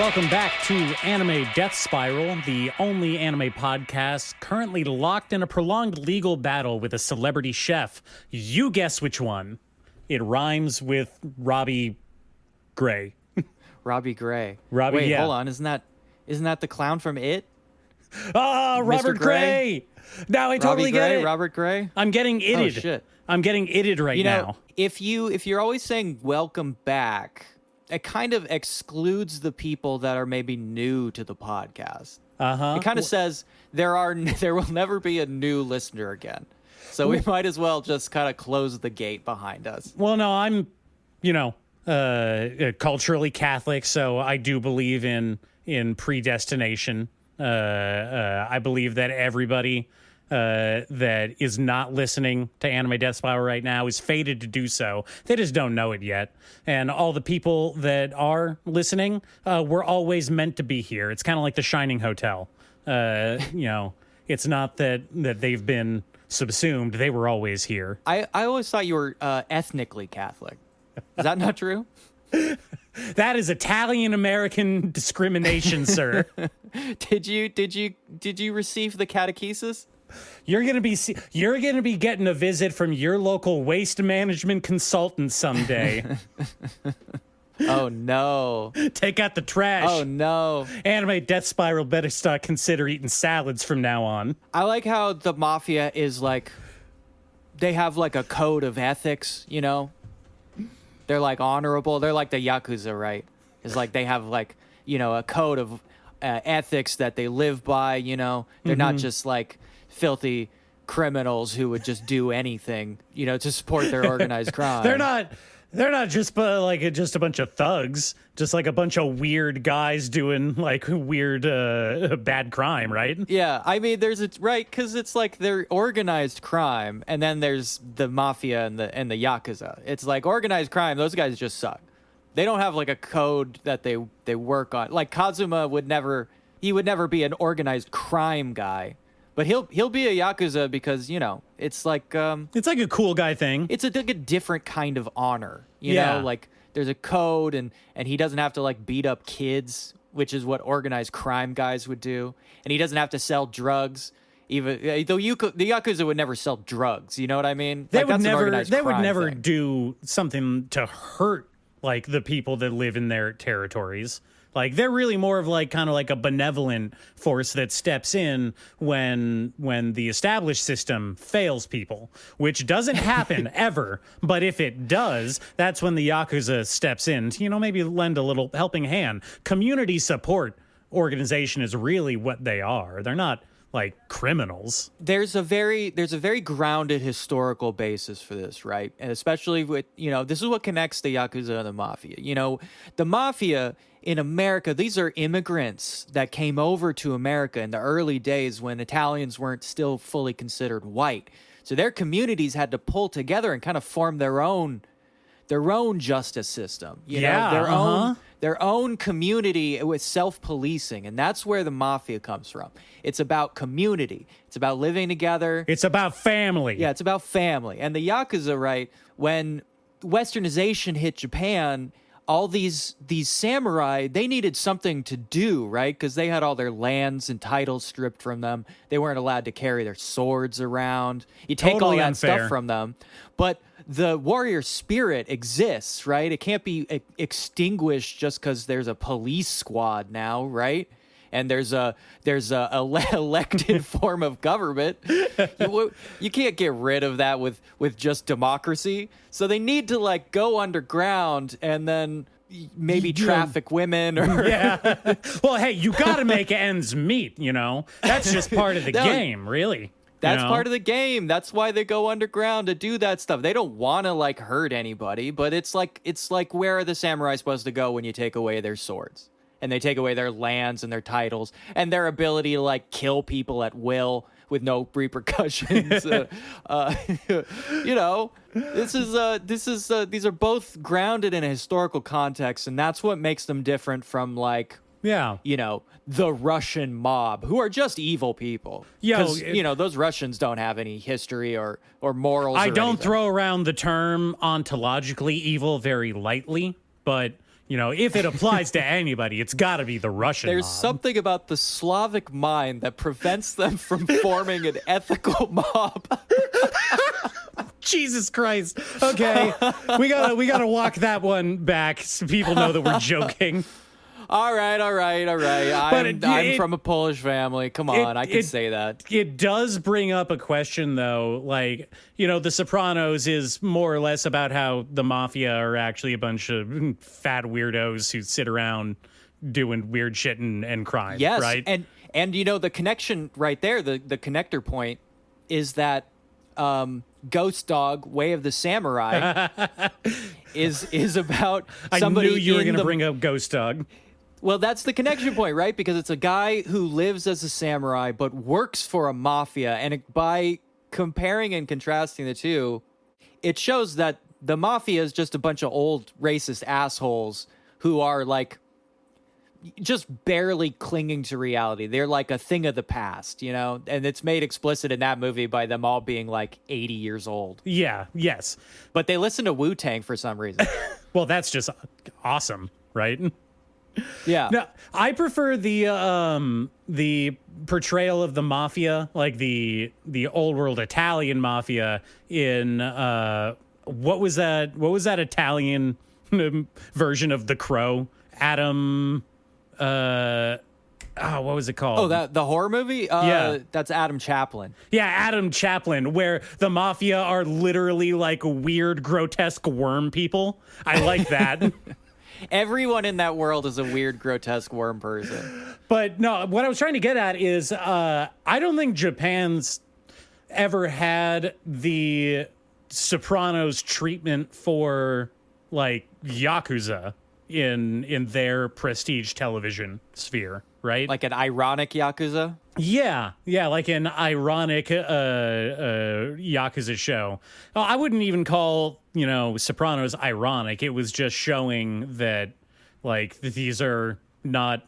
welcome back to Anime Death Spiral, the only anime podcast currently locked in a prolonged legal battle with a celebrity chef. You guess which one. It rhymes with Robbie Gray. Robbie Gray. Wait, hold on. Isn't that the clown from It? Ah, Robert Gray. Now I totally get it. Robert Gray. I'm getting itted. Oh shit. I'm getting itted right now. If you're always saying welcome back, it kind of excludes the people that are maybe new to the podcast. It kind of says there will never be a new listener again. So we might as well just kind of close the gate behind us. Well, no, I'm, culturally Catholic, so I do believe in predestination. I believe that everybody that is not listening to Anime Death Spiral right now is fated to do so. They just don't know it yet. And all the people that are listening were always meant to be here. It's kind of like the Shining Hotel. It's not that they've been subsumed. They were always here. I always thought you were ethnically Catholic. Is that not true? That is Italian-American discrimination, sir. Did you receive the catechesis? You're gonna be getting a visit from your local waste management consultant someday. Oh no! Take out the trash. Oh no! Anime Death Spiral better start consider eating salads from now on. I like how the mafia is like, they have like a code of ethics. They're like honorable. They're like the Yakuza, right? It's like they have like a code of ethics that they live by. They're not just like filthy criminals who would just do anything, to support their organized crime. They're not just just a bunch of thugs, just like a bunch of weird guys doing like weird bad crime, right? Yeah, I mean, because it's like they're organized crime, and then there's the mafia and the Yakuza. It's like organized crime; those guys just suck. They don't have like a code that they work on. Like Kazuma would never be an organized crime guy. But he'll be a Yakuza because, it's like... it's like a cool guy thing. It's like a different kind of honor, Yeah. Like, there's a code, and he doesn't have to, like, beat up kids, which is what organized crime guys would do. And he doesn't have to sell drugs. Even though the Yakuza would never sell drugs, you know what I mean? They like, would never thing. do something to hurt, like, the people that live in their territories. Like, they're really more of like kind of like a benevolent force that steps in when the established system fails people, which doesn't happen ever. But if it does, that's when the Yakuza steps in to, maybe lend a little helping hand. Community support organization is really what they are. They're not like criminals. There's a very grounded historical basis for this, right? And especially with, this is what connects the Yakuza and the Mafia. The Mafia in America, these are immigrants that came over to America in the early days when Italians weren't still fully considered white. So their communities had to pull together and kind of form their own justice system, their own community with self-policing, and that's where the mafia comes from. It's about community. It's about living together. It's about family. Yeah, it's about family. And the Yakuza, right, when Westernization hit Japan, all these samurai, they needed something to do, right? Because they had all their lands and titles stripped from them. They weren't allowed to carry their swords around. You take Totally all that unfair. stuff from them. But the warrior spirit exists, right? It can't be extinguished just because there's a police squad now, right? And there's a elected form of government. You can't get rid of that with just democracy. So they need to like go underground and then maybe traffic women or yeah. Well, hey, you got to make ends meet. That's just part of the game, really. That's part of the game. That's why they go underground to do that stuff. They don't want to like hurt anybody, but it's like where are the samurai supposed to go when you take away their swords? And they take away their lands and their titles and their ability to like kill people at will with no repercussions. These are both grounded in a historical context, and that's what makes them different from like the Russian mob, who are just evil people. Because those Russians don't have any history or morals. I don't anything. throw around the term ontologically evil very lightly, but if it applies to anybody, it's got to be the Russian There's mob. something about the Slavic mind that prevents them from forming an ethical mob. Jesus Christ. Okay. We gotta walk that one back so people know that we're joking. All right. I'm from a Polish family. Come on, I can say that. It does bring up a question, though. Like, The Sopranos is more or less about how the mafia are actually a bunch of fat weirdos who sit around doing weird shit and crime. Yes, right? And the connection right there, the connector point is that Ghost Dog, Way of the Samurai, is about somebody. I knew you were going to bring up Ghost Dog. Well, that's the connection point, right? Because it's a guy who lives as a samurai but works for a mafia. And by comparing and contrasting the two, it shows that the mafia is just a bunch of old racist assholes who are like just barely clinging to reality. They're like a thing of the past, And it's made explicit in that movie by them all being like 80 years old. Yeah, yes. But they listen to Wu-Tang for some reason. Well, that's just awesome, right? Yeah. No, I prefer the portrayal of the mafia, like the old world Italian mafia in what was that Italian version of The Crow? Adam what was it called? Oh, the horror movie? Yeah. That's Adam Chaplin. Yeah, Adam Chaplin, where the mafia are literally like weird, grotesque worm people. I like that. Everyone in that world is a weird, grotesque worm person. But no, what I was trying to get at is I don't think Japan's ever had the Sopranos treatment for like Yakuza in their prestige television sphere, right? Like an ironic Yakuza? Yeah, like an ironic Yakuza show. I wouldn't even call, Sopranos ironic. It was just showing that, like, these are not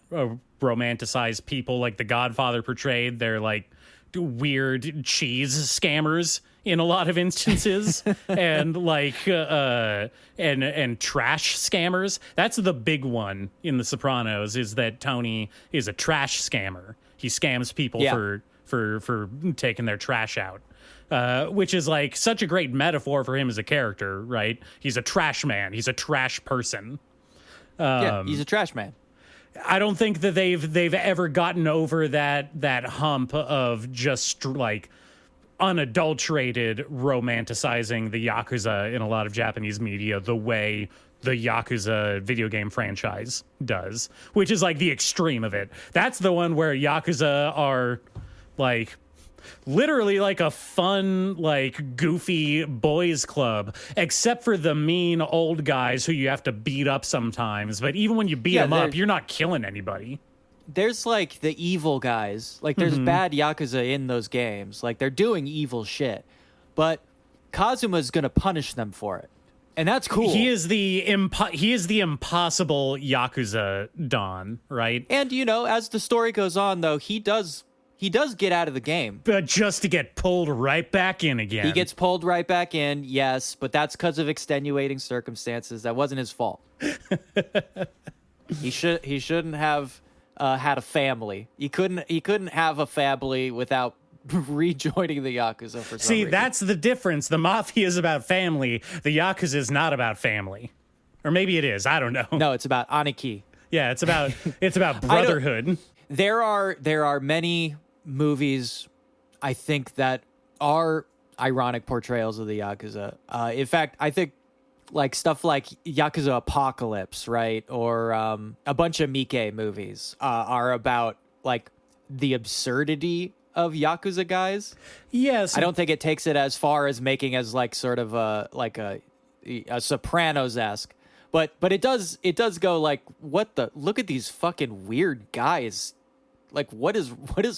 romanticized people like The Godfather portrayed. They're, like, weird cheese scammers in a lot of instances and, like, and trash scammers. That's the big one in The Sopranos, is that Tony is a trash scammer. He scams people for taking their trash out, which is like such a great metaphor for him as a character, right? He's a trash man. He's a trash person. Yeah, he's a trash man. I don't think that they've ever gotten over that hump of just like unadulterated romanticizing the Yakuza in a lot of Japanese media the way the Yakuza video game franchise does, which is like the extreme of it. That's the one where Yakuza are like literally like a fun, like goofy boys club, except for the mean old guys who you have to beat up sometimes. But even when you beat them up, you're not killing anybody. There's like the evil guys. Like there's bad Yakuza in those games. Like they're doing evil shit. But Kazuma's going to punish them for it. And that's cool. He is the impossible Yakuza Don, right? And as the story goes on, though, he does get out of the game, but just to get pulled right back in again. He gets pulled right back in, yes, but that's because of extenuating circumstances. That wasn't his fault. He shouldn't have had a family. He couldn't have a family without rejoining the Yakuza for some reason. That's the difference. The Mafia is about family. The Yakuza is not about family. Or maybe it is. I don't know. No, it's about Aniki. Yeah, it's about brotherhood. There are many movies, I think, that are ironic portrayals of the Yakuza. In fact, I think like stuff like Yakuza Apocalypse, right? Or a bunch of Miike movies are about like the absurdity of Yakuza guys. Yes. I don't think it takes it as far as making as like sort of a Sopranos-esque. But it does go like, look at these fucking weird guys. Like what is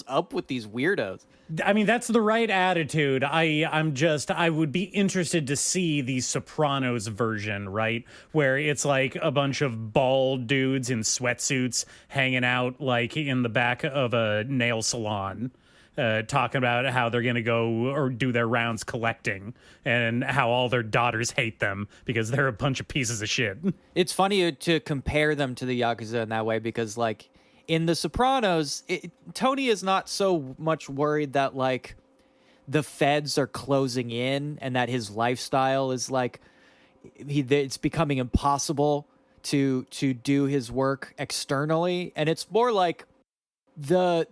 up with these weirdos? I mean, that's the right attitude. I would be interested to see the Sopranos version, right? Where it's like a bunch of bald dudes in sweatsuits hanging out like in the back of a nail salon. talking about how they're going to go or do their rounds collecting and how all their daughters hate them because they're a bunch of pieces of shit. It's funny to compare them to the Yakuza in that way because, like, in The Sopranos, Tony is not so much worried that, like, the feds are closing in and that his lifestyle is, like, it's becoming impossible to do his work externally. And it's more like the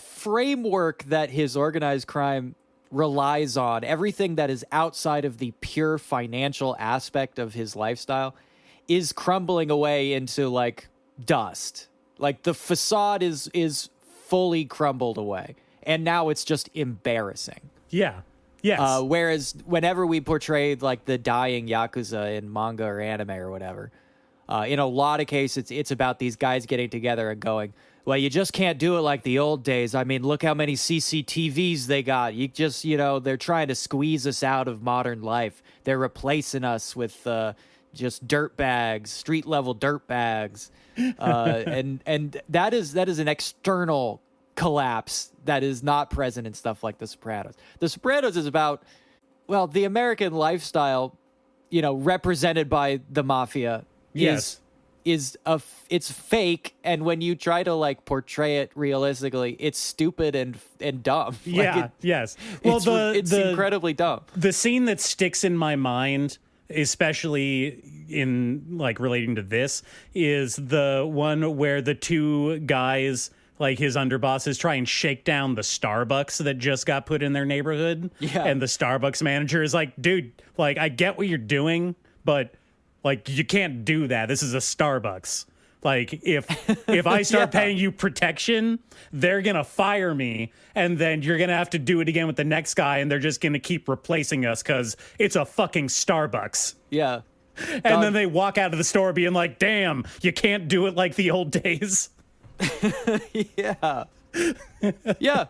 framework that his organized crime relies on, everything that is outside of the pure financial aspect of his lifestyle is crumbling away into like dust. Like the facade is fully crumbled away. And now it's just embarrassing. Yeah. Yes. Whereas whenever we portrayed like the dying Yakuza in manga or anime or whatever, in a lot of cases, it's about these guys getting together and going, well, you just can't do it like the old days. I mean, look how many CCTVs they got. You just, they're trying to squeeze us out of modern life. They're replacing us with just dirt bags, street level dirt bags. And that is an external collapse that is not present in stuff like The Sopranos. The Sopranos is about, well, the American lifestyle, represented by the mafia. Yes. It's fake, and when you try to like portray it realistically, it's stupid and dumb. Yes. Well, it's incredibly dumb. The scene that sticks in my mind, especially in like relating to this, is the one where the two guys, like his underbosses, try and shake down the Starbucks that just got put in their neighborhood. Yeah. And the Starbucks manager is like, dude, like, I get what you're doing, but like, you can't do that. This is a Starbucks. Like, if I start paying you protection, they're going to fire me. And then you're going to have to do it again with the next guy. And they're just going to keep replacing us because it's a fucking Starbucks. Yeah. And then they walk out of the store being like, damn, you can't do it like the old days. Yeah. Yeah.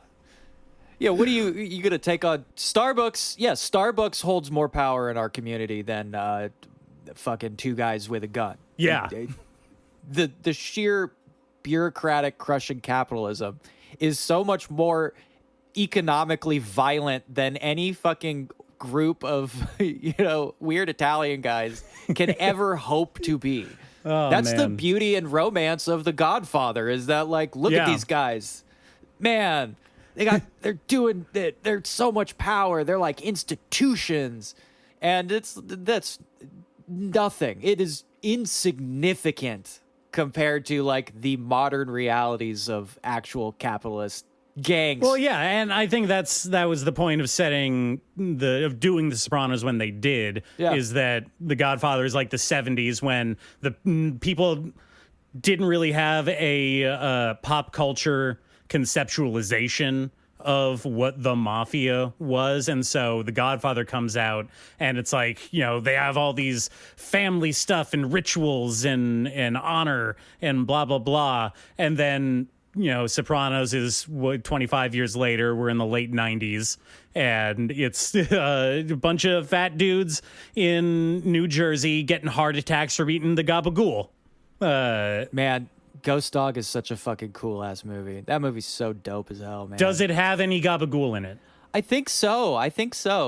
Yeah, what are you going to take on Starbucks? Yeah, Starbucks holds more power in our community than fucking two guys with a gun. Yeah. The sheer bureaucratic crushing capitalism is so much more economically violent than any fucking group of, weird Italian guys can ever hope to be. Oh, That's the man. beauty and romance of The Godfather, is that, like, look at these guys. Man, they're so much power. They're like institutions. And that's nothing. It is insignificant compared to like the modern realities of actual capitalist gangs. Well, yeah, and I think that was the point of doing The Sopranos when they did, is that The Godfather is like the 70s when the people didn't really have a pop culture conceptualization of what the mafia was. And so The Godfather comes out and it's like, they have all these family stuff and rituals and honor and blah, blah, blah. And then, Sopranos is 25 years later, we're in the late 90s, and it's a bunch of fat dudes in New Jersey getting heart attacks from eating the gabagool. Man, Ghost Dog is such a fucking cool ass movie. That movie's so dope as hell, man. Does it have any gabagool in it? I think so.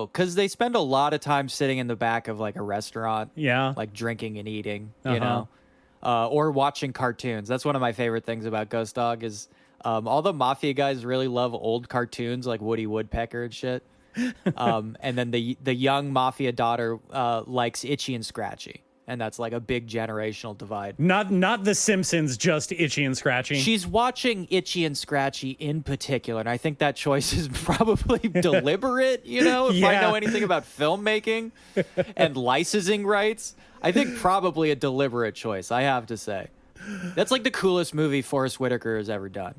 Because they spend a lot of time sitting in the back of like a restaurant. Yeah. Like drinking and eating, or watching cartoons. That's one of my favorite things about Ghost Dog is all the mafia guys really love old cartoons like Woody Woodpecker and shit. And then the young mafia daughter likes Itchy and Scratchy. And that's like a big generational divide. Not The Simpsons, just Itchy and Scratchy. She's watching Itchy and Scratchy in particular, and I think that choice is probably deliberate, if I know anything about filmmaking and licensing rights. I think probably a deliberate choice, I have to say. That's like the coolest movie Forrest Whitaker has ever done,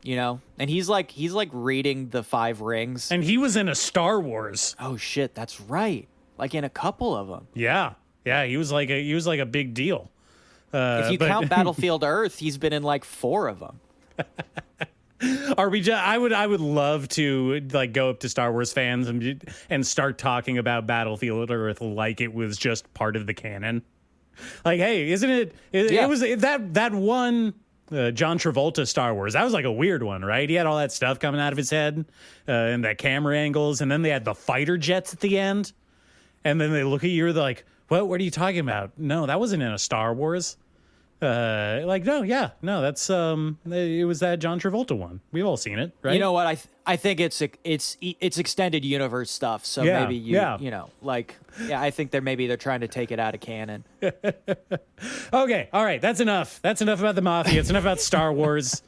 And he's like reading the 5 Rings. And he was in a Star Wars. Oh shit, that's right. Like in a couple of them. Yeah. Yeah, he was like a big deal. If you count Battlefield Earth, he's been in like 4 of them. I would love to like go up to Star Wars fans and start talking about Battlefield Earth like it was just part of the canon. Like, hey, isn't it? It was that one John Travolta Star Wars. That was like a weird one, right? He had all that stuff coming out of his head and that camera angles. And then they had the fighter jets at the end. And then they look at you, they're like, what are you talking about? No, that wasn't in a Star Wars. No, that's it was that John Travolta one. We've all seen it, right? You know what? I think it's extended universe stuff. So maybe I think they're trying to take it out of canon. Okay, all right, that's enough. That's enough about the Mafia. It's enough about Star Wars.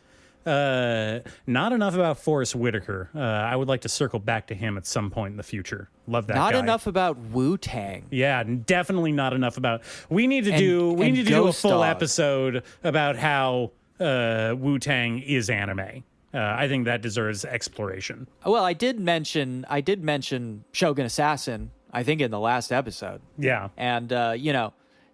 Not enough about Forrest Whitaker. I would like to circle back to him at some point in the future. Love that guy. Not enough about Wu-Tang. Yeah, definitely not enough about. We need to do a full episode about how Wu-Tang is anime. I think that deserves exploration. Well, I did mention Shogun Assassin, I think, in the last episode. Yeah. And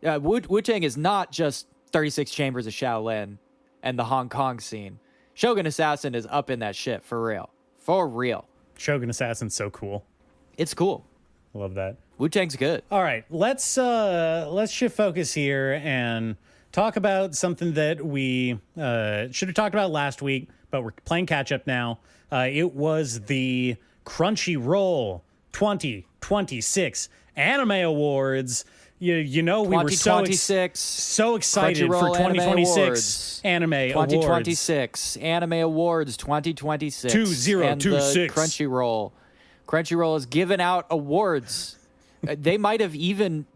Wu-Tang is not just 36 Chambers of Shaolin and the Hong Kong scene. Shogun Assassin is up in that shit for real. For real. Shogun Assassin's so cool. It's cool. Love that. Wu-Tang's good. All right, let's shift focus here and talk about something that we should have talked about last week, but we're playing catch up now. It was the Crunchyroll 2026 Anime Awards. You know, we were so excited for 2026 Anime Awards. 2026 Anime Awards 2026. 2026. Crunchyroll has given out awards. They might have even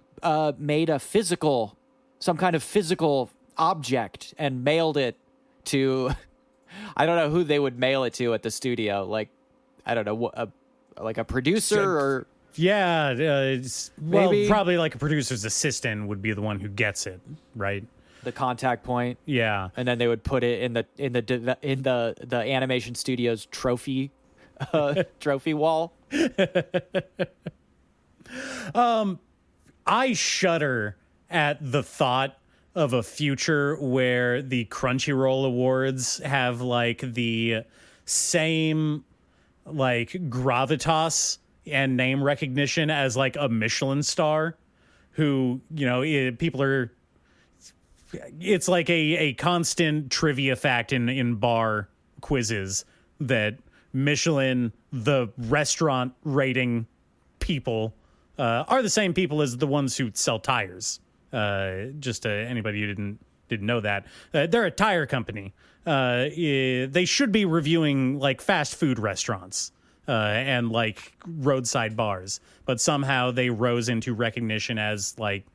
made some kind of physical object and mailed it to, I don't know who they would mail it to at the studio. Like, I don't know, like a producer or... Yeah, probably like a producer's assistant would be the one who gets it, right? The contact point. Yeah, and then they would put it in the animation studio's trophy wall. I shudder at the thought of a future where the Crunchyroll Awards have like the same like gravitas and name recognition as like a Michelin star, who, people are, it's like a constant trivia fact in bar quizzes that Michelin, the restaurant rating people, are the same people as the ones who sell tires. Just anybody who didn't know that. They're a tire company. They should be reviewing like fast food restaurants. And like roadside bars, but somehow they rose into recognition as like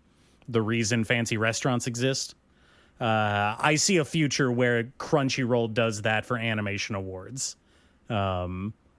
the reason fancy restaurants exist. I see a future where Crunchyroll does that for animation awards. I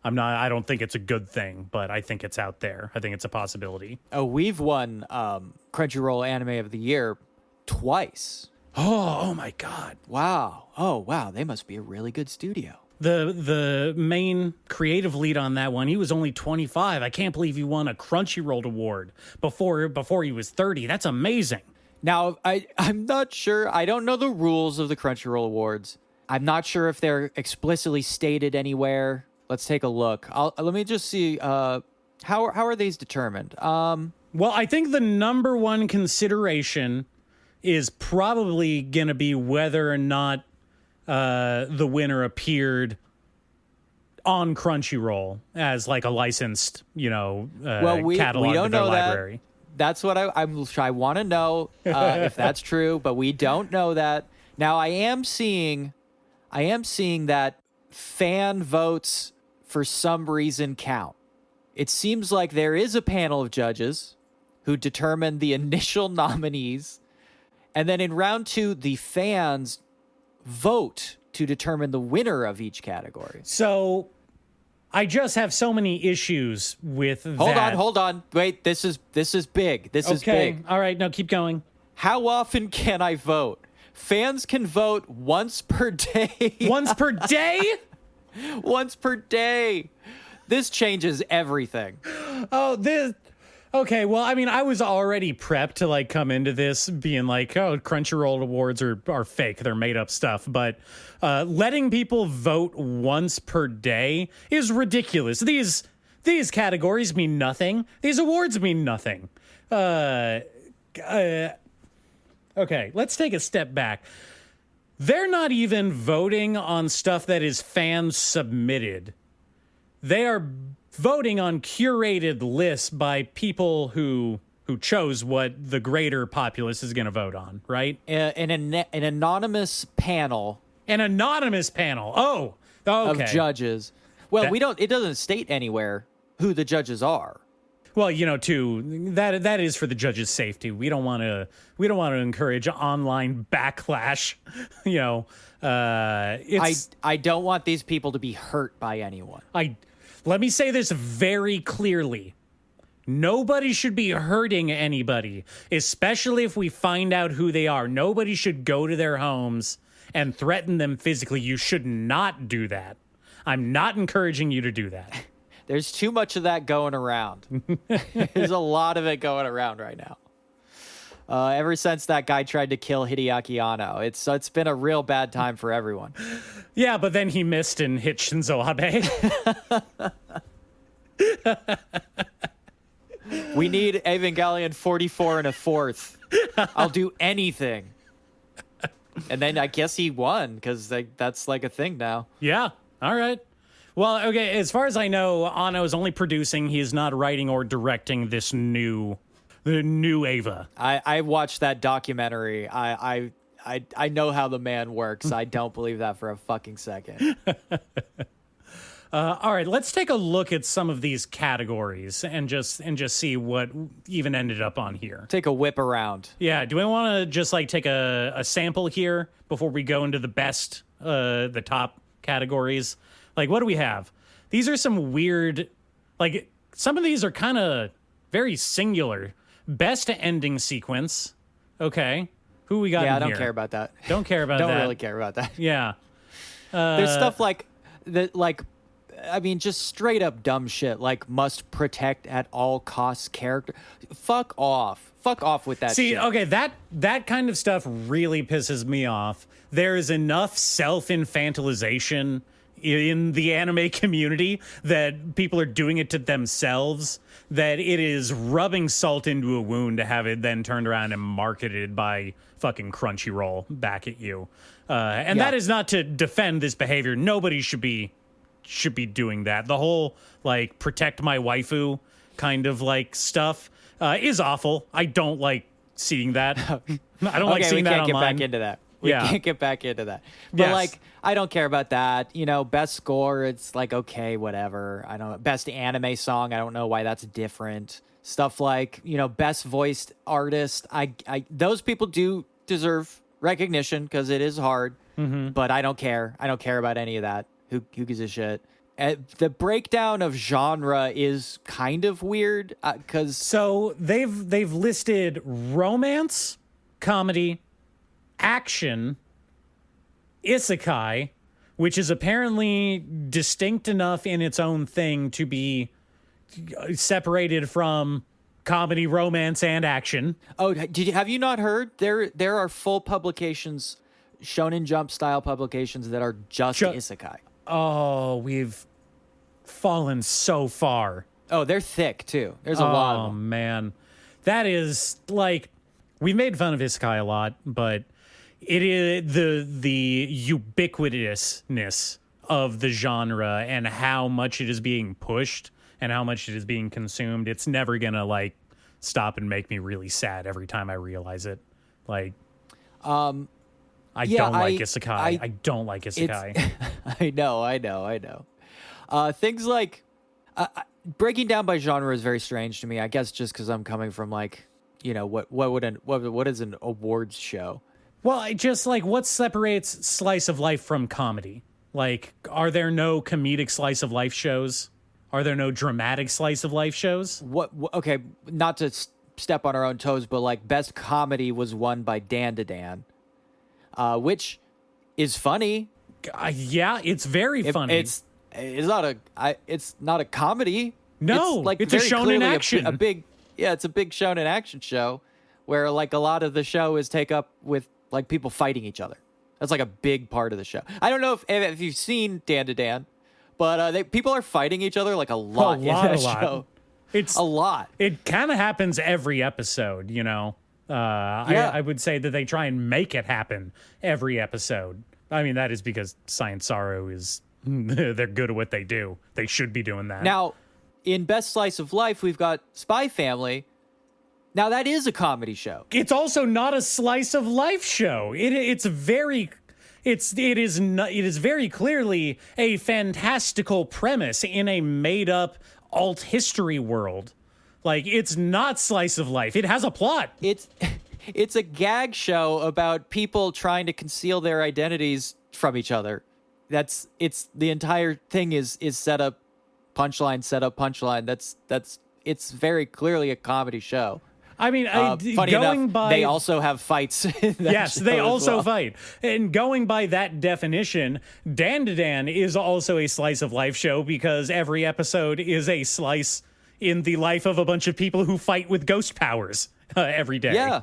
don't think it's a good thing, but I think it's out there. I think it's a possibility. Oh, we've won Crunchyroll Anime of the Year twice. Oh my God. Wow. Oh, wow. They must be a really good studio. The main creative lead on that one, he was only 25. I can't believe he won a Crunchyroll award before he was 30. That's amazing. Now, I'm not sure. I don't know the rules of the Crunchyroll Awards. I'm not sure if they're explicitly stated anywhere. Let's take a look. Let me just see. How are these determined? Well, I think the number one consideration is probably going to be whether or not the winner appeared on Crunchyroll as like a licensed, catalog we don't to their know library. That. That's what I want to know if that's true, but we don't know that. Now I am seeing that fan votes for some reason count. It seems like there is a panel of judges who determine the initial nominees, and then in round 2, the fans vote to determine the winner of each category. So I just have so many issues with that. Hold on. Wait, this is big. This is big. All right, no, keep going. How often can I vote? Fans can vote once per day. Once per day? Once per day. This changes everything. Okay, well, I mean, I was already prepped to like come into this being like, oh, Crunchyroll awards are fake. They're made up stuff. But letting people vote once per day is ridiculous. These categories mean nothing. These awards mean nothing. Okay, let's take a step back. they're not even voting on stuff that is fan submitted. They are voting on curated lists by people who chose what the greater populace is going to vote on, right? An anonymous panel. An anonymous panel. Oh, okay. Of judges. Well, it doesn't state anywhere who the judges are. Well, that is for the judges' safety. We don't want to encourage online backlash. I don't want these people to be hurt by anyone. Let me say this very clearly. Nobody should be hurting anybody, especially if we find out who they are. Nobody should go to their homes and threaten them physically. You should not do that. I'm not encouraging you to do that. There's too much of that going around. There's a lot of it going around right now. Ever since that guy tried to kill Hideaki Anno, it's been a real bad time for everyone. Yeah, but then he missed and hit Shinzo Abe. We need Evangelion 44 and a fourth. I'll do anything. And then I guess he won because that's like a thing now. Yeah. All right. Well, okay. As far as I know, Anno is only producing. He is not writing or directing the new Ava. I watched that documentary. I know how the man works. I don't believe that for a fucking second. All right, let's take a look at some of these categories and just see what even ended up on here. Take a whip around. Yeah, do we want to just like take a sample here before we go into the top categories? Like, what do we have? These are some weird, like, some of these are kind of very singular. Best ending sequence. Okay. Who we got in here? Yeah, I don't care about that. Don't care about that. Don't really care about that. Yeah. There's stuff like that, just straight up dumb shit, like must protect at all costs character. Fuck off. Fuck off with that shit. See, okay, that kind of stuff really pisses me off. There is enough self-infantilization in the anime community that people are doing it to themselves that it is rubbing salt into a wound to have it then turned around and marketed by fucking Crunchyroll back at you. That is not to defend this behavior. Nobody should be doing that. The whole like protect my waifu kind of like stuff is awful. I don't like seeing that. I don't like seeing that online. We can't get back into that. We can't get back into that. But I don't care about that. Best score, it's like, okay, whatever. I don't know. Best anime song, I don't know why that's different. Stuff like, best voiced artist. I those people do deserve recognition because it is hard. Mm-hmm. But I don't care. I don't care about any of that. Who gives a shit? The breakdown of genre is kind of weird because so they've listed romance, comedy, action, isekai, which is apparently distinct enough in its own thing to be separated from comedy, romance, and action. Oh, have you not heard? There are full publications, Shonen Jump style publications that are just isekai. Oh, we've fallen so far. Oh, they're thick too. There's a lot of them. Oh man, that is like we made fun of isekai a lot, but it is the ubiquitousness of the genre and how much it is being pushed and how much it is being consumed. It's never gonna like stop and make me really sad every time I realize it. Like, I don't like isekai. I don't like isekai. I know. Things like breaking down by genre is very strange to me. I guess just because I'm coming from like, what is an awards show? Well, I just like what separates slice of life from comedy? Like, are there no comedic slice of life shows? Are there no dramatic slice of life shows? Okay, not to step on our own toes, but like best comedy was won by Dan to Dan, which is funny. Yeah, it's very funny. It's not a comedy. No, it's a shonen action. It's a big shonen action show where like a lot of the show is take up with like people fighting each other. That's like a big part of the show. I don't know if you've seen Dan to Dan, but people are fighting each other like a lot in that show. It's a lot. It kind of happens every episode, Yeah. I would say that they try and make it happen every episode. I mean, that is because Science Sorrow is they're good at what they do. They should be doing that. Now, in Best Slice of Life, we've got Spy Family. Now, that is a comedy show. It's also not a slice of life show. It is very clearly a fantastical premise in a made up alt history world. Like, it's not slice of life. It has a plot. It's a gag show about people trying to conceal their identities from each other. It's the entire thing is set up punchline, set up punchline. It's very clearly a comedy show. I mean, funny enough, they also have fights. Yes, they also fight. And going by that definition, Dan to Dan is also a slice of life show because every episode is a slice in the life of a bunch of people who fight with ghost powers every day. Yeah.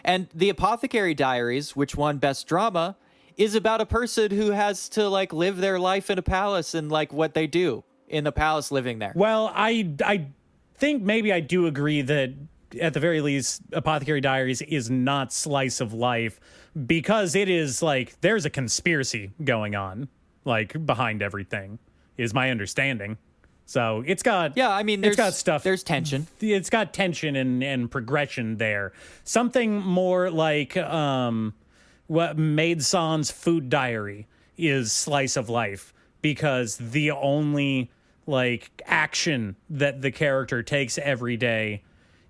And The Apothecary Diaries, which won Best Drama, is about a person who has to like live their life in a palace and like what they do in the palace living there. Well, I think maybe I do agree that at the very least, Apothecary Diaries is not slice of life because it is like there's a conspiracy going on like behind everything is my understanding. So it's got it's got stuff. There's tension. It's got tension and progression there. Something more like what Maid San's Food Diary is slice of life because the only like action that the character takes every day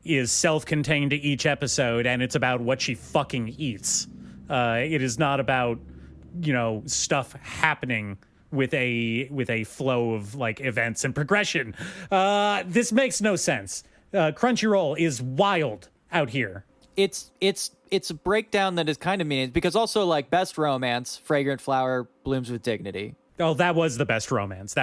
is self-contained to each episode, and it's about what she fucking eats. It is not about, stuff happening with a flow of like events and progression. This makes no sense. Crunchyroll is wild out here. It's a breakdown that is kind of meaningless because also like Best Romance, Fragrant Flower Blooms with Dignity. Oh, that was the best romance.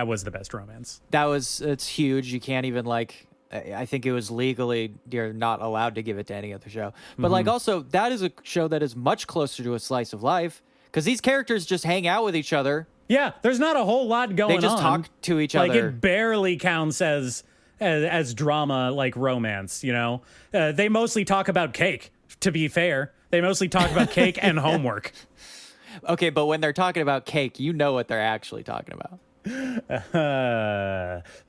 It's huge. You can't even like. I think it was legally you're not allowed to give it to any other show. But like also that is a show that is much closer to a slice of life because these characters just hang out with each other. Yeah, there's not a whole lot going on. They just talk to each other. Like it barely counts as drama like romance, They mostly talk about cake, to be fair. They mostly talk about cake and homework. Okay, but when they're talking about cake, you know what they're actually talking about.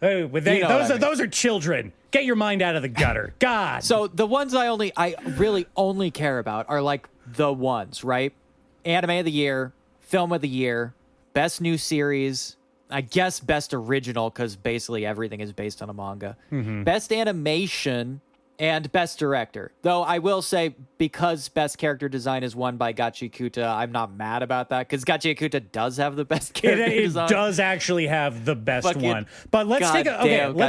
Those are children. Get your mind out of the gutter. God. So the ones I really only care about are like the ones, right? Anime of the year, film of the year, best new series, I guess best original because basically everything is based on a manga. Best animation and best director. Though I will say because best character design is won by Gachi Kuta, I'm not mad about that because Gachi Kuta does have the best character design. It does actually have the best one. But let's let's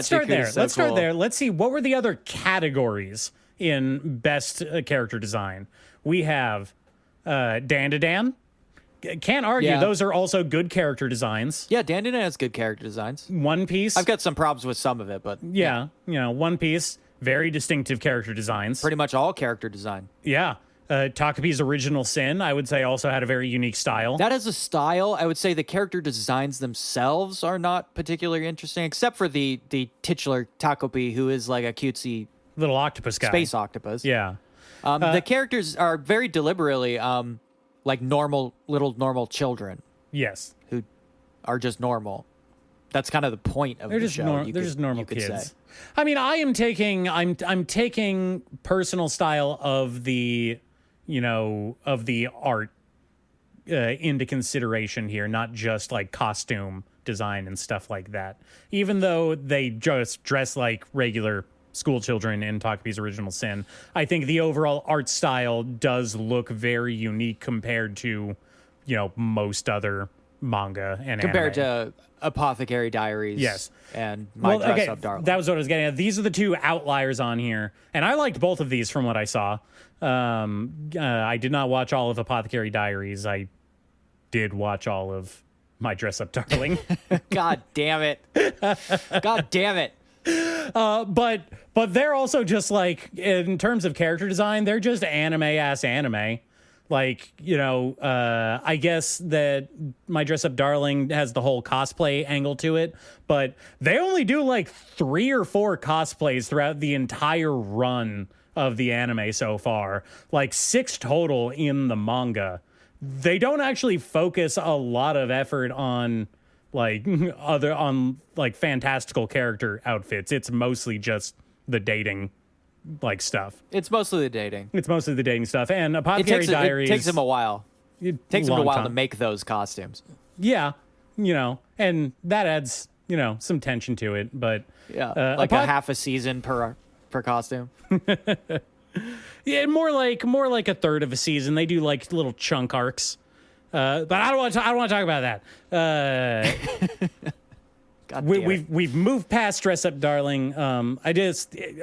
start there. Let's start there. Let's see what were the other categories in best character design. We have Dan to Dan. Can't argue those are also good character designs. Yeah, Dan to Dan has good character designs. One Piece. I've got some problems with some of it, but yeah. One Piece. Very distinctive character designs. Pretty much all character design. Yeah. Takabi's Original Sin, I would say, also had a very unique style. That is a style. I would say the character designs themselves are not particularly interesting, except for the titular Takopi, who is like a cutesy little octopus guy. Space octopus. Yeah. The characters are very deliberately like normal children. Yes. Who are just normal. That's kind of the point of the show. They're just normal kids. Say. I mean, I'm taking personal style of the art into consideration here, not just like costume design and stuff like that. Even though they just dress like regular school children in Takabi's Original Sin, I think the overall art style does look very unique compared to, most other manga and compared anime. To Apothecary Diaries. Yes. And My Dress Up Darling. That was what I was getting at. These are the two outliers on here. And I liked both of these from what I saw. I did not watch all of Apothecary Diaries. I did watch all of My Dress Up Darling. God damn it. God damn it. But they're also just like, in terms of character design, they're just anime-ass anime. Like, I guess that My Dress Up Darling has the whole cosplay angle to it, but they only do like 3 or 4 cosplays throughout the entire run of the anime so far. Like 6 total in the manga. They don't actually focus a lot of effort on like fantastical character outfits. It's mostly just the dating like stuff. It's mostly the dating. It's mostly the dating stuff. And Apothecary Diaries. It takes them a while. It takes them a while time to make those costumes. Yeah, and that adds, some tension to it. But yeah, like a half a season per costume. Yeah, more like a third of a season. They do like little chunk arcs. But I don't want to talk about that. We've moved past Dress Up Darling.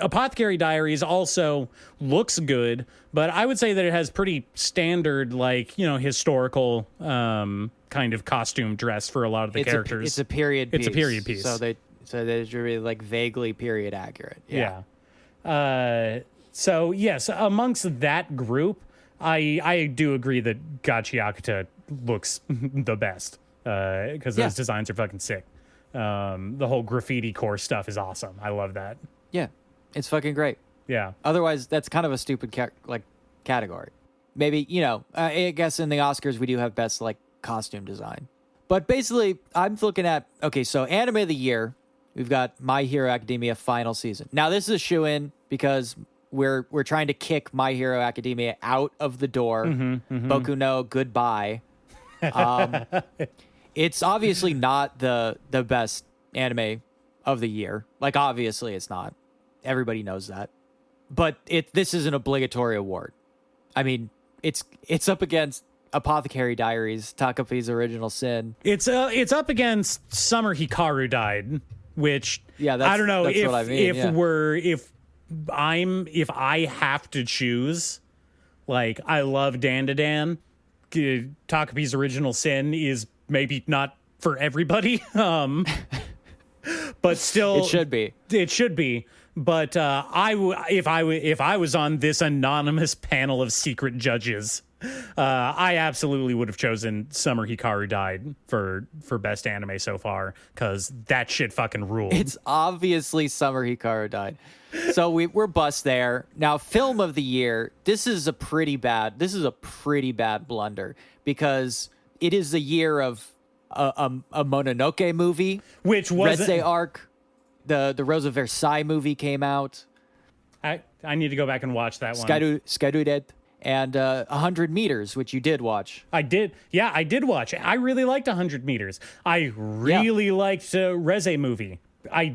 Apothecary Diaries also looks good, but I would say that it has pretty standard, historical kind of costume dress for a lot of the characters. It's a period piece. It's a period piece. So they're really like vaguely period accurate. Yeah. So yes, amongst that group, I do agree that Gachiakuta looks the best because those designs are fucking sick. The whole graffiti core stuff is awesome. I love that. Yeah, it's fucking great. Yeah. Otherwise, that's kind of a stupid category. Maybe, I guess in the Oscars we do have best costume design. But basically, I'm looking at so anime of the year, we've got My Hero Academia final season. Now this is a shoo-in because we're trying to kick My Hero Academia out of the door. Boku no goodbye. It's obviously not the best anime of the year. Obviously it's not. Everybody knows that. But this is an obligatory award. I mean, it's up against Apothecary Diaries, Takapi's Original Sin. It's up against Summer Hikaru Died, which I don't know that's if what I mean, if I have to choose, I love Dan to Dan. Takapi's Original Sin is maybe not for everybody, but still it should be. It should be. But if I was on this anonymous panel of secret judges, I absolutely would have chosen Summer Hikaru Died for best anime so far, because that shit fucking ruled. It's obviously Summer Hikaru Died. So we're bust there. Now, film of the year, this is a pretty bad blunder, because it is the year of a Mononoke movie, which was Red Arc. The Rose of Versailles movie came out. I need to go back and watch that one. Skyrudet. And 100 Meters, which you did watch. I did. Yeah, I did watch it. I really liked 100 Meters. I really liked Reze movie. I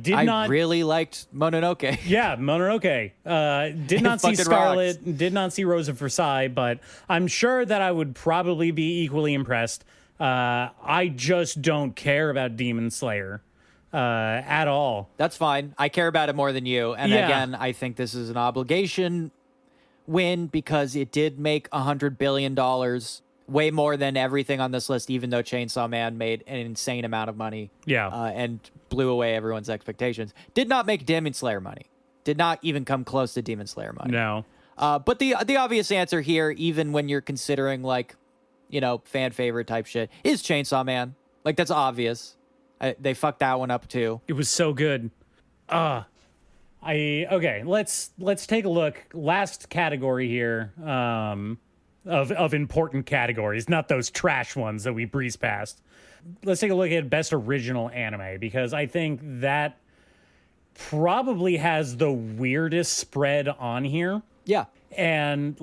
really liked Mononoke. Yeah, Mononoke. Did not see Scarlet, rocks. Did not see Rose of Versailles, but I'm sure that I would probably be equally impressed. I just don't care about Demon Slayer at all. That's fine. I care about it more than you. And again, I think this is an obligation win because it did make $100 billion, way more than everything on this list, even though Chainsaw Man made an insane amount of money. Yeah. And blew away everyone's expectations. Did not make Demon Slayer money. Did not even come close to Demon Slayer money. No. But the obvious answer here, even when you're considering fan favorite type shit, is Chainsaw Man. That's obvious. They fucked that one up too. It was so good. Let's take a look. Last category here of important categories, not those trash ones that we breeze past. Let's take a look at best original anime, because I think that probably has the weirdest spread on here. Yeah. And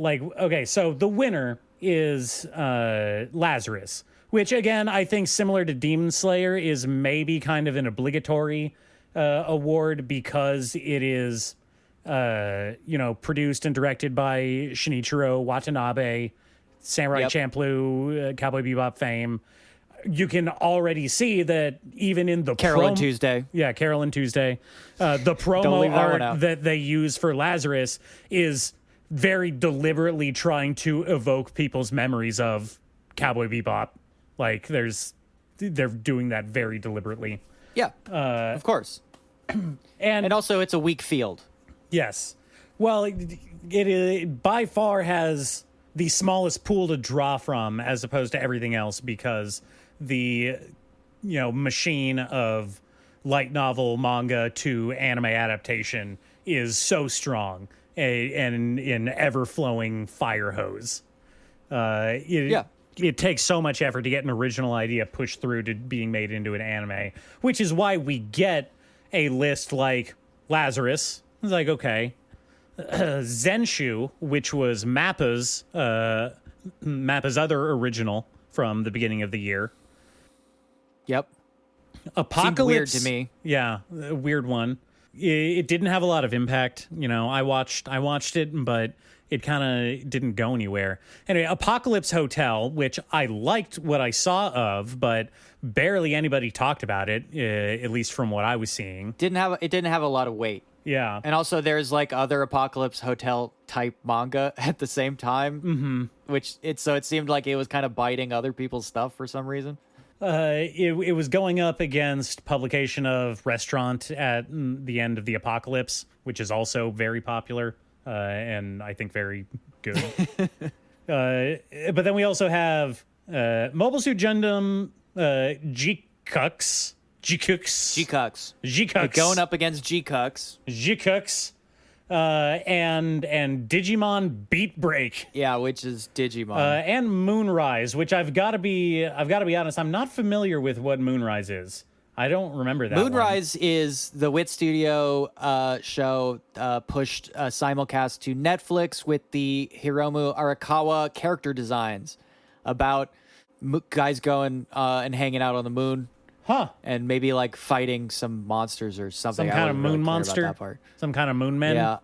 so the winner is Lazarus, which again, I think similar to Demon Slayer is maybe kind of an obligatory award because it is, produced and directed by Shinichiro Watanabe, Samurai Champloo, Cowboy Bebop fame. You can already see that even in the Carol and Tuesday. Yeah, Carol and Tuesday. The promo art that they use for Lazarus is very deliberately trying to evoke people's memories of Cowboy Bebop. They're doing that very deliberately. Yeah, of course. And also, it's a weak field. Yes. Well, it by far has the smallest pool to draw from as opposed to everything else, because the machine of light novel, manga to anime adaptation is so strong, and an ever-flowing fire hose. It takes so much effort to get an original idea pushed through to being made into an anime, which is why we get a list like Lazarus. It's like, okay. Zenshu, which was Mappa's other original from the beginning of the year. Yep. Apocalypse. Seemed weird to me. Yeah, a weird one. It didn't have a lot of impact. I watched it, but it kind of didn't go anywhere. Anyway, Apocalypse Hotel, which I liked what I saw of, but barely anybody talked about it, at least from what I was seeing. It didn't have a lot of weight. Yeah. And also there's like other Apocalypse Hotel type manga at the same time, which it seemed like it was kind of biting other people's stuff for some reason. It was going up against publication of Restaurant at the End of the Apocalypse, which is also very popular, and I think very good. But then we also have Mobile Suit Gundam G-Cux. Going up against G-Cux. And Digimon Beat Break. Yeah, which is Digimon. And Moonrise, which I've got to be honest, I'm not familiar with what Moonrise is. I don't remember that. Moonrise is the Wit Studio show pushed simulcast to Netflix with the Hiromu Arakawa character designs about guys going and hanging out on the moon. Huh. And maybe like fighting some monsters or something. Some kind of moon monster. That part. Some kind of moon men. Yeah.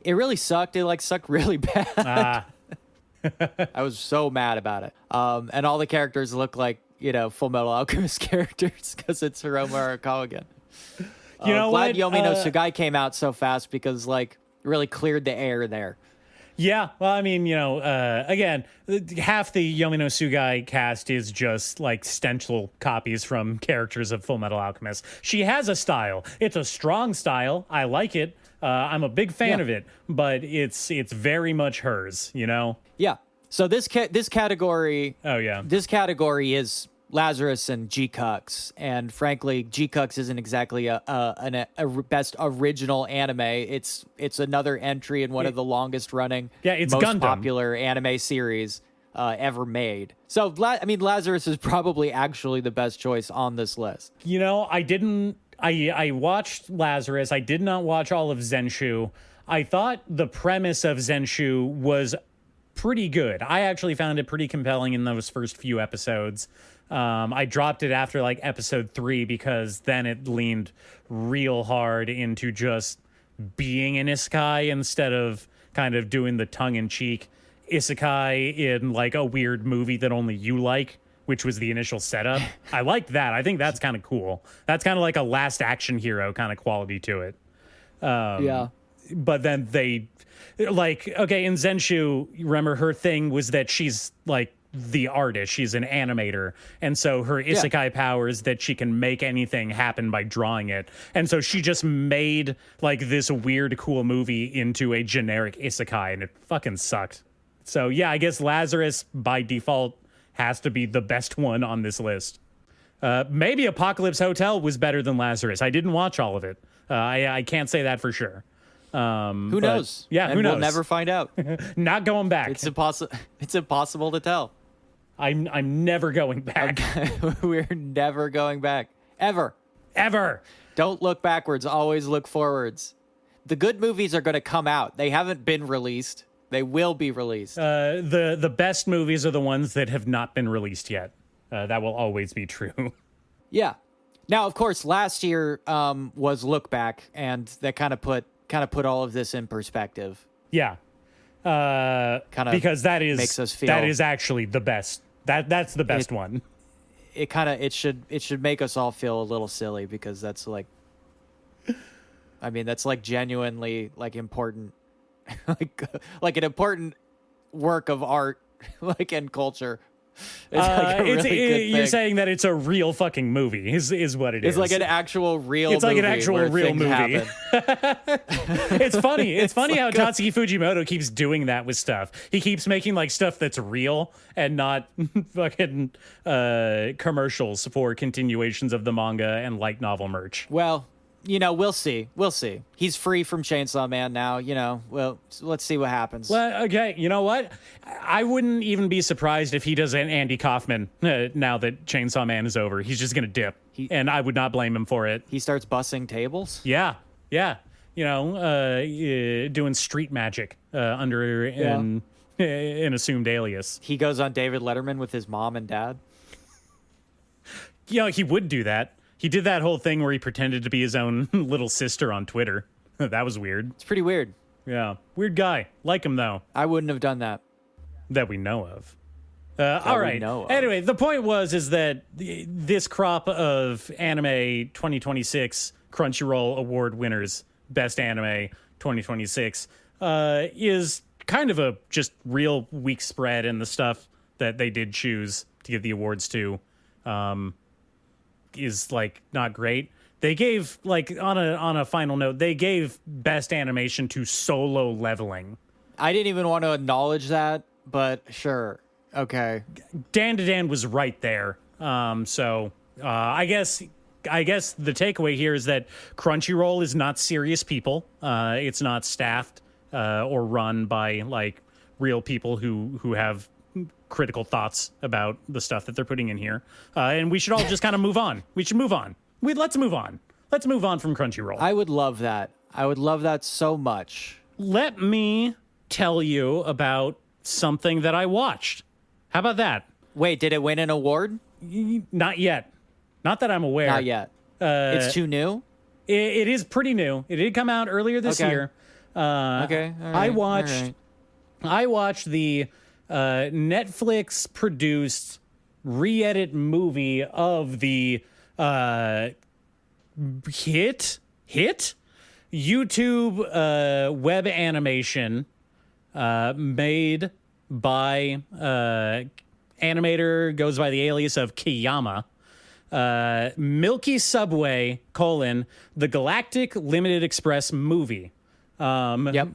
It really sucked. It sucked really bad. I was so mad about it. And all the characters look like, Full Metal Alchemist characters because it's Hiromu Arakawa again. Glad Yomi no Sugai came out so fast because it really cleared the air there. Yeah, well, I mean, again, half the Yomi no Sugai cast is just stencil copies from characters of Full Metal Alchemist. She has a style. It's a strong style. I like it. I'm a big fan of it, but it's very much hers, Yeah. So this category. Oh yeah. This category is Lazarus and G-Cux, and frankly, G-Cux isn't exactly a best original anime. It's another entry in one of the longest running, it's most Gundam. popular anime series ever made. So, Lazarus is probably actually the best choice on this list. I watched Lazarus. I did not watch all of Zenshu. I thought the premise of Zenshu was pretty good. I actually found it pretty compelling in those first few episodes. I dropped it after episode 3 because then it leaned real hard into just being an isekai instead of kind of doing the tongue-in-cheek isekai in a weird movie that only you like, which was the initial setup. I liked that. I think that's kind of cool. That's kind of like a Last Action Hero kind of quality to it. Yeah. But then they in Zenshu, remember her thing was that she's the artist. She's an animator. And so her isekai power is that she can make anything happen by drawing it. And so she just made this weird, cool movie into a generic isekai, and it fucking sucked. So yeah, I guess Lazarus by default has to be the best one on this list. Maybe Apocalypse Hotel was better than Lazarus. I didn't watch all of it. I can't say that for sure. Who knows? Yeah, who knows? We'll never find out. Not going back. It's impossible to tell. I'm never going back. We're never going back. Ever. Don't look backwards. Always look forwards. The good movies are going to come out. They haven't been released. They will be released. The best movies are the ones that have not been released yet. That will always be true. Yeah. Now, of course, last year was Look Back, and that kind of put all of this in perspective. Yeah. Because that makes us feel that is actually the best. That's the best one. It should make us all feel a little silly because that's that's genuinely important, like an important work of art, and culture. It's like a really good you're thing. saying that it's a real fucking movie is what it is. It's like an actual real It's like an movie actual where real things movie. happen. It's funny. It's funny how Tatsuki Fujimoto keeps doing that with stuff. He keeps making like stuff that's real and not fucking commercials for continuations of the manga and light novel merch. Well, we'll see. We'll see. He's free from Chainsaw Man now. Well, let's see what happens. Well, okay, you know what? I wouldn't even be surprised if he does an Andy Kaufman now that Chainsaw Man is over. He's just gonna dip, and I would not blame him for it. He starts bussing tables. Yeah. Doing street magic under an assumed alias. He goes on David Letterman with his mom and dad. He would do that. He did that whole thing where he pretended to be his own little sister on Twitter. That was weird. It's pretty weird. Yeah. Weird guy. Like him, though. I wouldn't have done that. That we know of. All right. Anyway, the point is that this crop of anime 2026 Crunchyroll Award winners, Best Anime 2026, is kind of a just real weak spread in the stuff that they did choose to give the awards to. Is like not great. They gave on a final note, they gave Best Animation to Solo Leveling. I didn't even want to acknowledge that, but sure. Okay. Dan to Dan was right there. So I guess the takeaway here is that Crunchyroll is not serious people. It's not staffed or run by like real people who have critical thoughts about the stuff that they're putting in here. And we should all just kind of move on. We should move on. Let's move on. Let's move on from Crunchyroll. I would love that. I would love that so much. Let me tell you about something that I watched. How about that? Wait, did it win an award? Not yet. Not that I'm aware. Not yet. It's too new? It is pretty new. It did come out earlier this year. Okay. All right. I watched the Netflix produced re-edit movie of the hit YouTube web animation made by animator goes by the alias of Kiyama. Milky Subway, the Galactic Limited Express movie. Yep.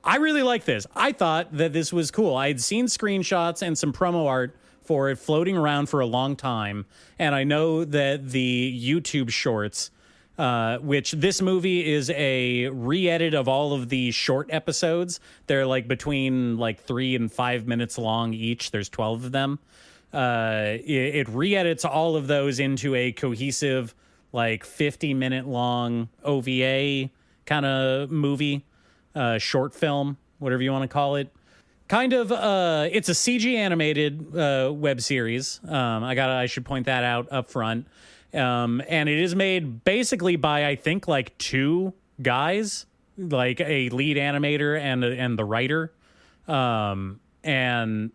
I really like this. I thought that this was cool. I had seen screenshots and some promo art for it floating around for a long time. And I know that the YouTube shorts, which this movie is a re-edit of all of the short episodes. They're like between 3 and 5 minutes long each. There's 12 of them. It re-edits all of those into a cohesive 50-minute long OVA kind of movie. Short film, whatever you want to call it. Kind of, it's a CG animated web series. I should point that out up front. And it is made basically by, I think, two guys, a lead animator and the writer. And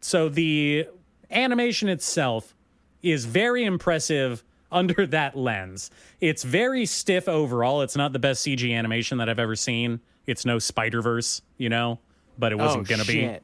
so the animation itself is very impressive under that lens. It's very stiff overall. It's not the best CG animation that I've ever seen. It's no Spider-Verse, but it wasn't going to be.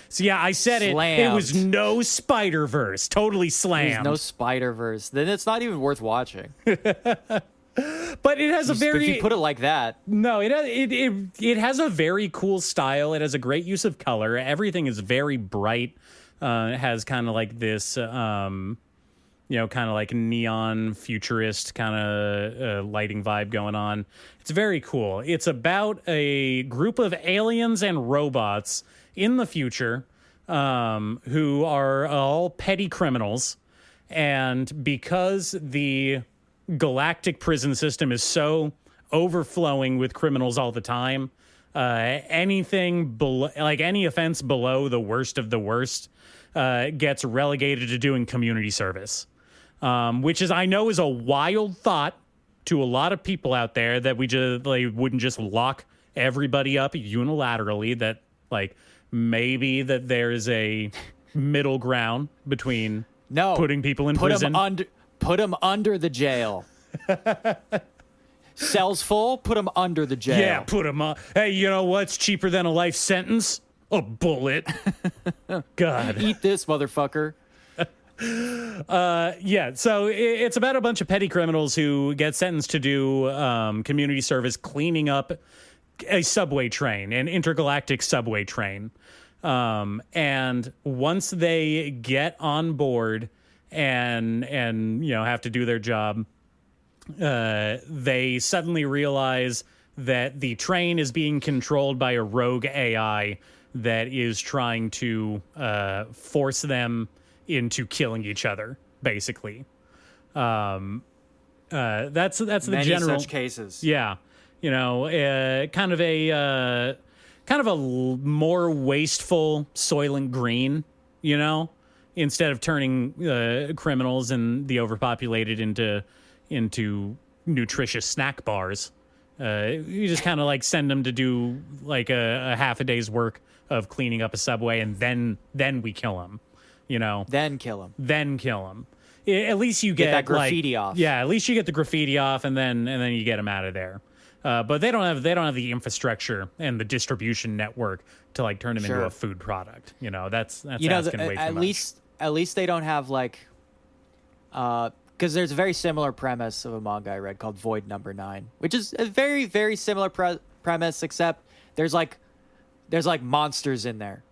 So yeah, I said Slammed. it was no Spider-Verse. Totally slammed. There's no Spider-Verse. Then it's not even worth watching. But it has If you put it like that. No, it has a very cool style. It has a great use of color. Everything is very bright. It has kind of this kind of neon futurist kind of lighting vibe going on. It's very cool. It's about a group of aliens and robots in the future who are all petty criminals. And because the galactic prison system is so overflowing with criminals all the time, anything below, any offense below the worst of the worst gets relegated to doing community service. Which I know is a wild thought to a lot of people out there, that we just wouldn't just lock everybody up unilaterally, that maybe that there's a middle ground between putting people in prison. Put them under the jail. Cells full, put them under the jail. Yeah, put them up. Hey, you know what's cheaper than a life sentence? A bullet. God. Eat this, motherfucker. Yeah, so it's about a bunch of petty criminals who get sentenced to do community service cleaning up a subway train, an intergalactic subway train. And once they get on board and have to do their job, they suddenly realize that the train is being controlled by a rogue AI that is trying to force them into killing each other, basically. That's the Many general such cases. Yeah, kind of a more wasteful Soylent Green, instead of turning criminals and the overpopulated into nutritious snack bars. You just kind of like send them to do like a half a day's work of cleaning up a subway, and then we kill them. Then kill him. At least you get that graffiti off. Yeah, at least you get the graffiti off, and then you get them out of there. But they don't have the infrastructure and the distribution network to like turn them into a food product. That's asking way too much. At least they don't have like, because there's a very similar premise of a manga I read called Void Number 9, which is a very, very similar premise, except there's like monsters in there.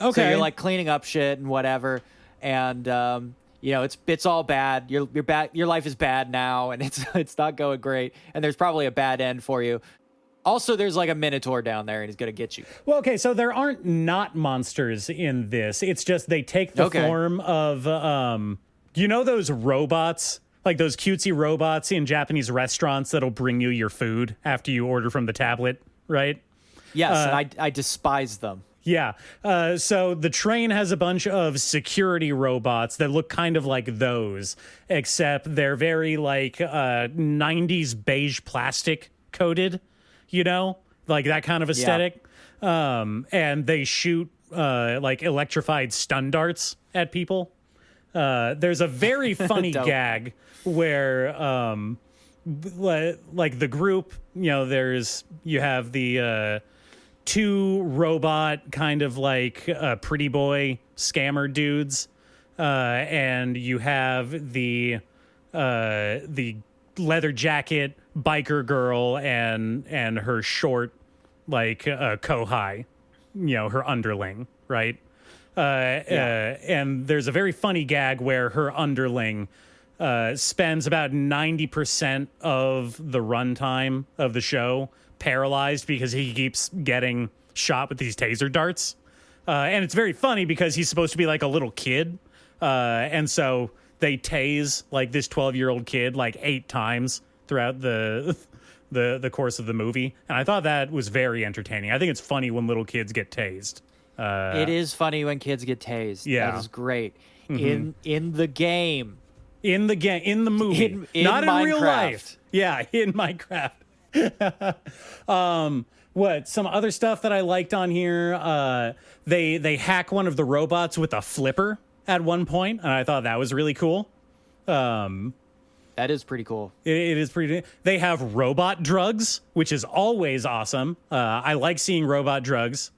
Okay. So you're like cleaning up shit and whatever, and it's all bad. Your life is bad now, and it's not going great, and there's probably a bad end for you. Also, there's like a minotaur down there, and he's gonna get you. Well, okay, so there aren't not monsters in this. It's just they take the form of those robots, like those cutesy robots in Japanese restaurants that'll bring you your food after you order from the tablet, right? Yes, and I despise them. Yeah. So the train has a bunch of security robots that look kind of like those, except they're very like 90s beige plastic coated, like that kind of aesthetic. Yeah. And they shoot like electrified stun darts at people. There's a very funny gag where like the group, you have the two robot kind of like pretty boy scammer dudes, and you have the leather jacket biker girl and her short like kohai, her underling, right? And there's a very funny gag where her underling spends about 90% of the runtime of the show paralyzed because he keeps getting shot with these taser darts. And it's very funny because he's supposed to be like a little kid. And so they tase like this 12-year-old kid like 8 times throughout the course of the movie. And I thought that was very entertaining. I think it's funny when little kids get tased. It is funny when kids get tased. Yeah. That is great. Mm-hmm. In the game. In the movie. In not Minecraft. In real life. Yeah, in Minecraft. What some other stuff that I liked on here? They hack one of the robots with a flipper at one point, and I thought that was really cool. That is pretty cool. It is pretty. They have robot drugs, which is always awesome. I like seeing robot drugs.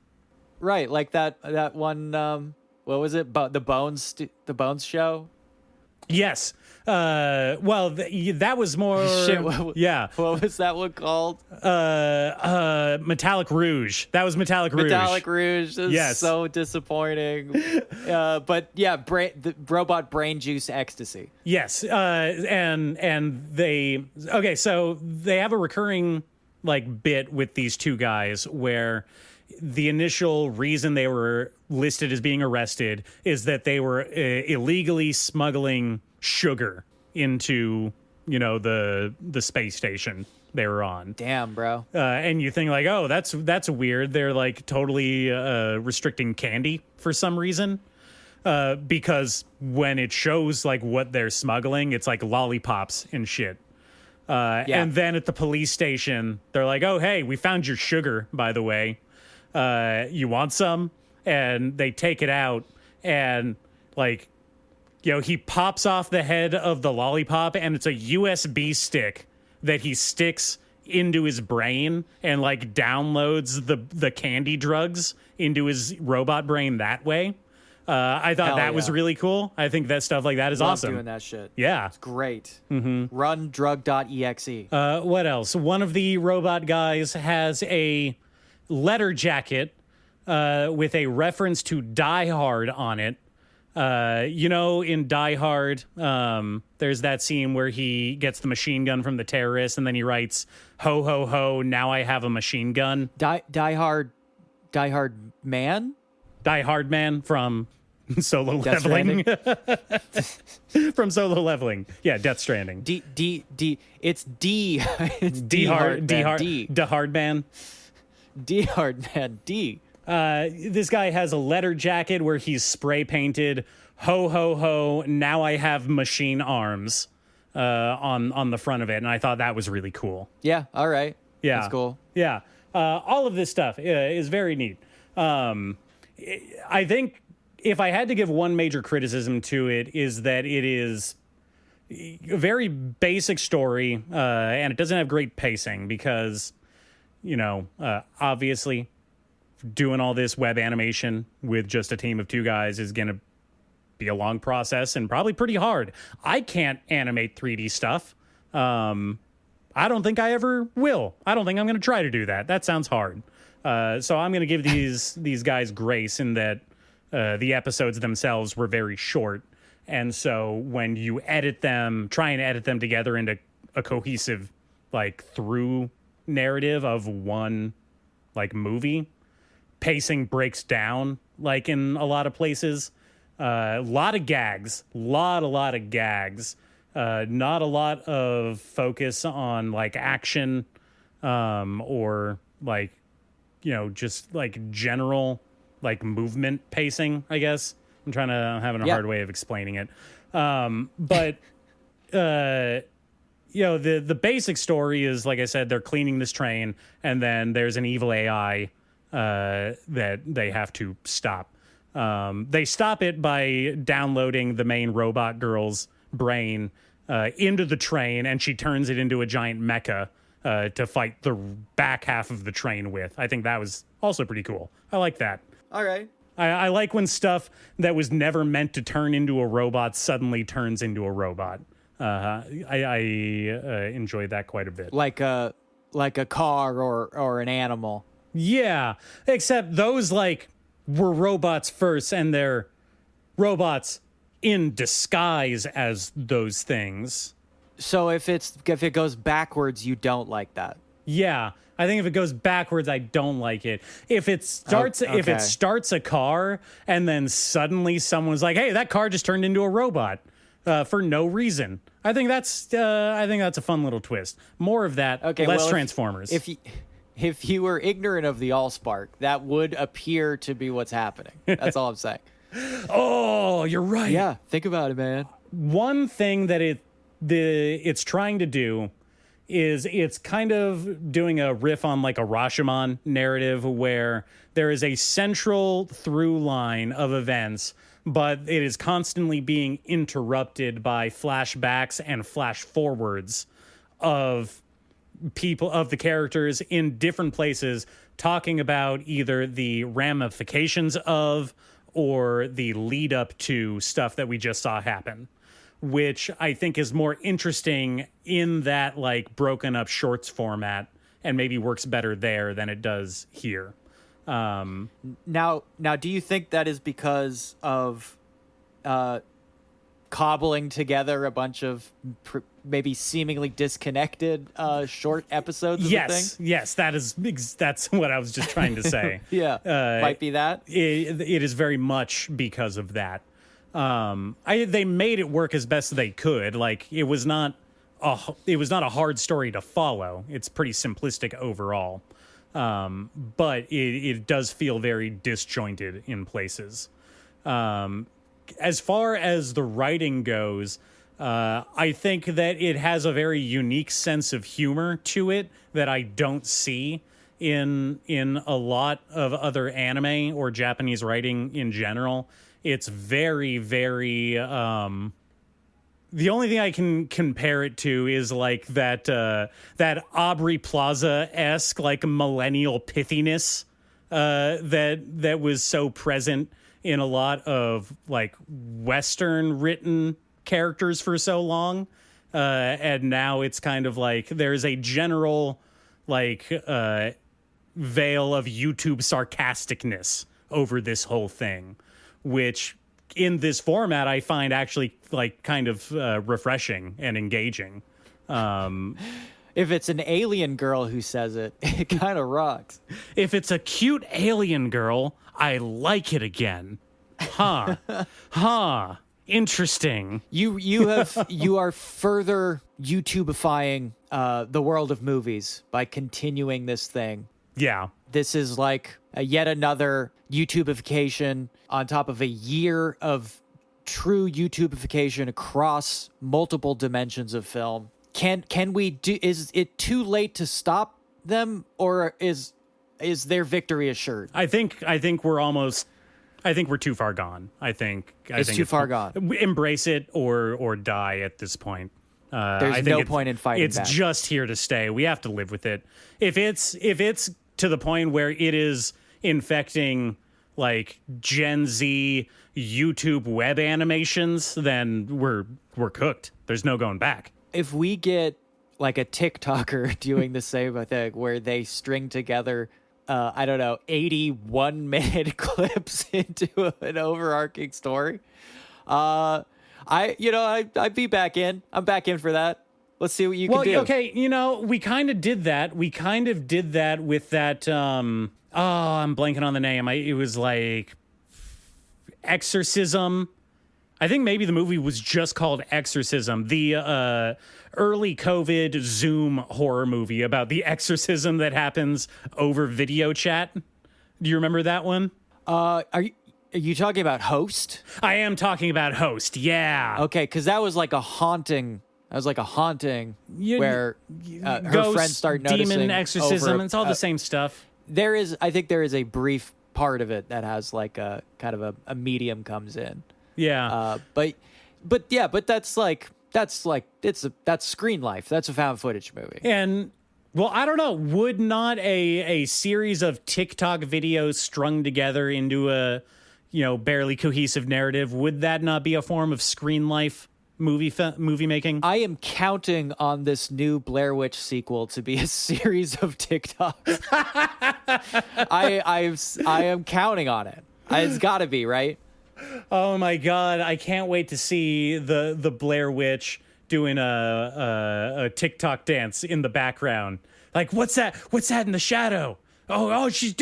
Right, like that one. What was it? The Bones show. Yes. Well, that was more. Shit, yeah. What was that one called? Metallic Rouge. That was Metallic Rouge. Metallic Rouge. This is so disappointing. But yeah, the robot brain juice ecstasy. Yes. And they. Okay, so they have a recurring like bit with these two guys where the initial reason they were listed as being arrested is that they were illegally smuggling sugar into, the space station they were on. Damn, bro. And you think like, oh, that's weird. They're like totally restricting candy for some reason. Because when it shows like what they're smuggling, it's like lollipops and shit. And then at the police station, they're like, oh, hey, we found your sugar, by the way. You want some? And they take it out and like, he pops off the head of the lollipop and it's a USB stick that he sticks into his brain and like downloads the candy drugs into his robot brain that way. I thought Hell that was yeah. really cool. I think that stuff like that is Love awesome. doing that shit. Yeah. It's great. Mm-hmm. Run drug.exe. What else? One of the robot guys has a letter jacket with a reference to Die Hard on it. In Die Hard, there's that scene where he gets the machine gun from the terrorist and then he writes, "Ho, ho, ho, now I have a machine gun." Die Hard Man? Die Hard Man from Solo Leveling. From Solo Leveling. Yeah, Death Stranding. It's D. It's D Hard Man. D Hard Man. D. This guy has a letter jacket where he's spray painted "Ho ho ho, now I have machine arms" on the front of it, and I thought that was really cool. Yeah, all right. Yeah, That's cool. Yeah, all of this stuff is very neat. I think if I had to give one major criticism to it is that it is a very basic story, and it doesn't have great pacing because, obviously, doing all this web animation with just a team of two guys is going to be a long process and probably pretty hard. I can't animate 3D stuff. I don't think I ever will. I don't think I'm going to try to do that. That sounds hard. So I'm going to give these guys grace in that the episodes themselves were very short. And so when you try and edit them together into a cohesive, like, through narrative of one, like, movie, pacing breaks down, like, in a lot of places. A lot of gags. Lot of gags. Not a lot of focus on, like, action or, like, just, like, general, like, movement pacing, I guess. I'm having a hard way of explaining it. But the basic story is, like I said, they're cleaning this train, and then there's an evil AI that they have to stop. They stop it by downloading the main robot girl's brain into the train, and she turns it into a giant mecha to fight the back half of the train with. I think that was also pretty cool. I like that. All right. I like when stuff that was never meant to turn into a robot suddenly turns into a robot. I enjoyed that quite a bit. Like a car or an animal. Yeah, except those, like, were robots first, and they're robots in disguise as those things. So if it goes backwards, you don't like that. Yeah, I think if it goes backwards, I don't like it. If it starts a car and then suddenly someone's like, "Hey, that car just turned into a robot," for no reason. I think that's a fun little twist. More of that, less Transformers. If you were ignorant of the Allspark, that would appear to be what's happening. That's all I'm saying. Oh, you're right. Yeah, think about it, man. One thing that it's trying to do is it's kind of doing a riff on, like, a Rashomon narrative where there is a central through line of events, but it is constantly being interrupted by flashbacks and flash forwards of the characters in different places talking about either the ramifications of or the lead up to stuff that we just saw happen, which I think is more interesting in that, like, broken up shorts format and maybe works better there than it does here. Now, do you think that is because of cobbling together a bunch of maybe seemingly disconnected short episods of the thing? Yes, that's what I was just trying to say. Yeah, might be that. It is very much because of that. They made it work as best they could. Like, it was not a hard story to follow. It's pretty simplistic overall. But it does feel very disjointed in places. As far as the writing goes, I think that it has a very unique sense of humor to it that I don't see in a lot of other anime or Japanese writing in general. It's very, very The only thing I can compare it to is like that Aubrey Plaza-esque like millennial pithiness that was so present in a lot of like Western written characters for so long, and now it's kind of like there's a general like veil of YouTube sarcasticness over this whole thing, which in this format I find actually like kind of refreshing and engaging. If it's an alien girl who says it, it kind of rocks. If it's a cute alien girl, I like it again. Huh. Huh. Interesting. You are further YouTubeifying the world of movies by continuing this thing. Yeah. This is like yet another YouTubeification on top of a year of true YouTubeification across multiple dimensions of film. Can we do? Is it too late to stop them, or is their victory assured? I think we're too far gone. I think It's too far gone. Embrace it or die at this point. There's no point in fighting It's back. just here to stay. We have to live with it. If it's to the point where it is infecting like Gen Z YouTube web animations, then we're cooked. There's no going back. If we get like a TikToker doing the same thing where they string together, I don't know, 81-minute clips into an overarching story, I'd be back in. I'm back in for that. Let's see what you can do. Okay, we kind of did that. We kind of did that with that. I'm blanking on the name. It was like Exorcism. I think maybe the movie was just called Exorcism. The early COVID Zoom horror movie about the exorcism that happens over video chat. Do you remember that one? Are you talking about Host? I am talking about Host. Yeah. Okay, because that was like a haunting. That was like a haunting where her Ghost, friends start noticing. demon exorcism. Over, it's all the same stuff. I think there is a brief part of it that has like a kind of a medium comes in. Yeah. But that's Screen Life. That's a found footage movie. And well, I don't know. Would not a series of TikTok videos strung together into a barely cohesive narrative, would that not be a form of Screen Life movie making? I am counting on this new Blair Witch sequel to be a series of TikToks. I am counting on it. It's got to be, right? Oh my God, I can't wait to see the Blair Witch doing a TikTok dance in the background. Like, what's that? What's that in the shadow? Oh, she's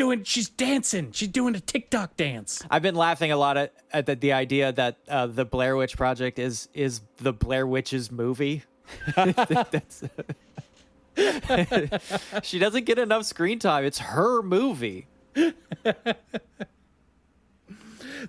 dancing. She's doing a TikTok dance. I've been laughing a lot at the idea that the Blair Witch Project is the Blair Witch's movie. She doesn't get enough screen time. It's her movie.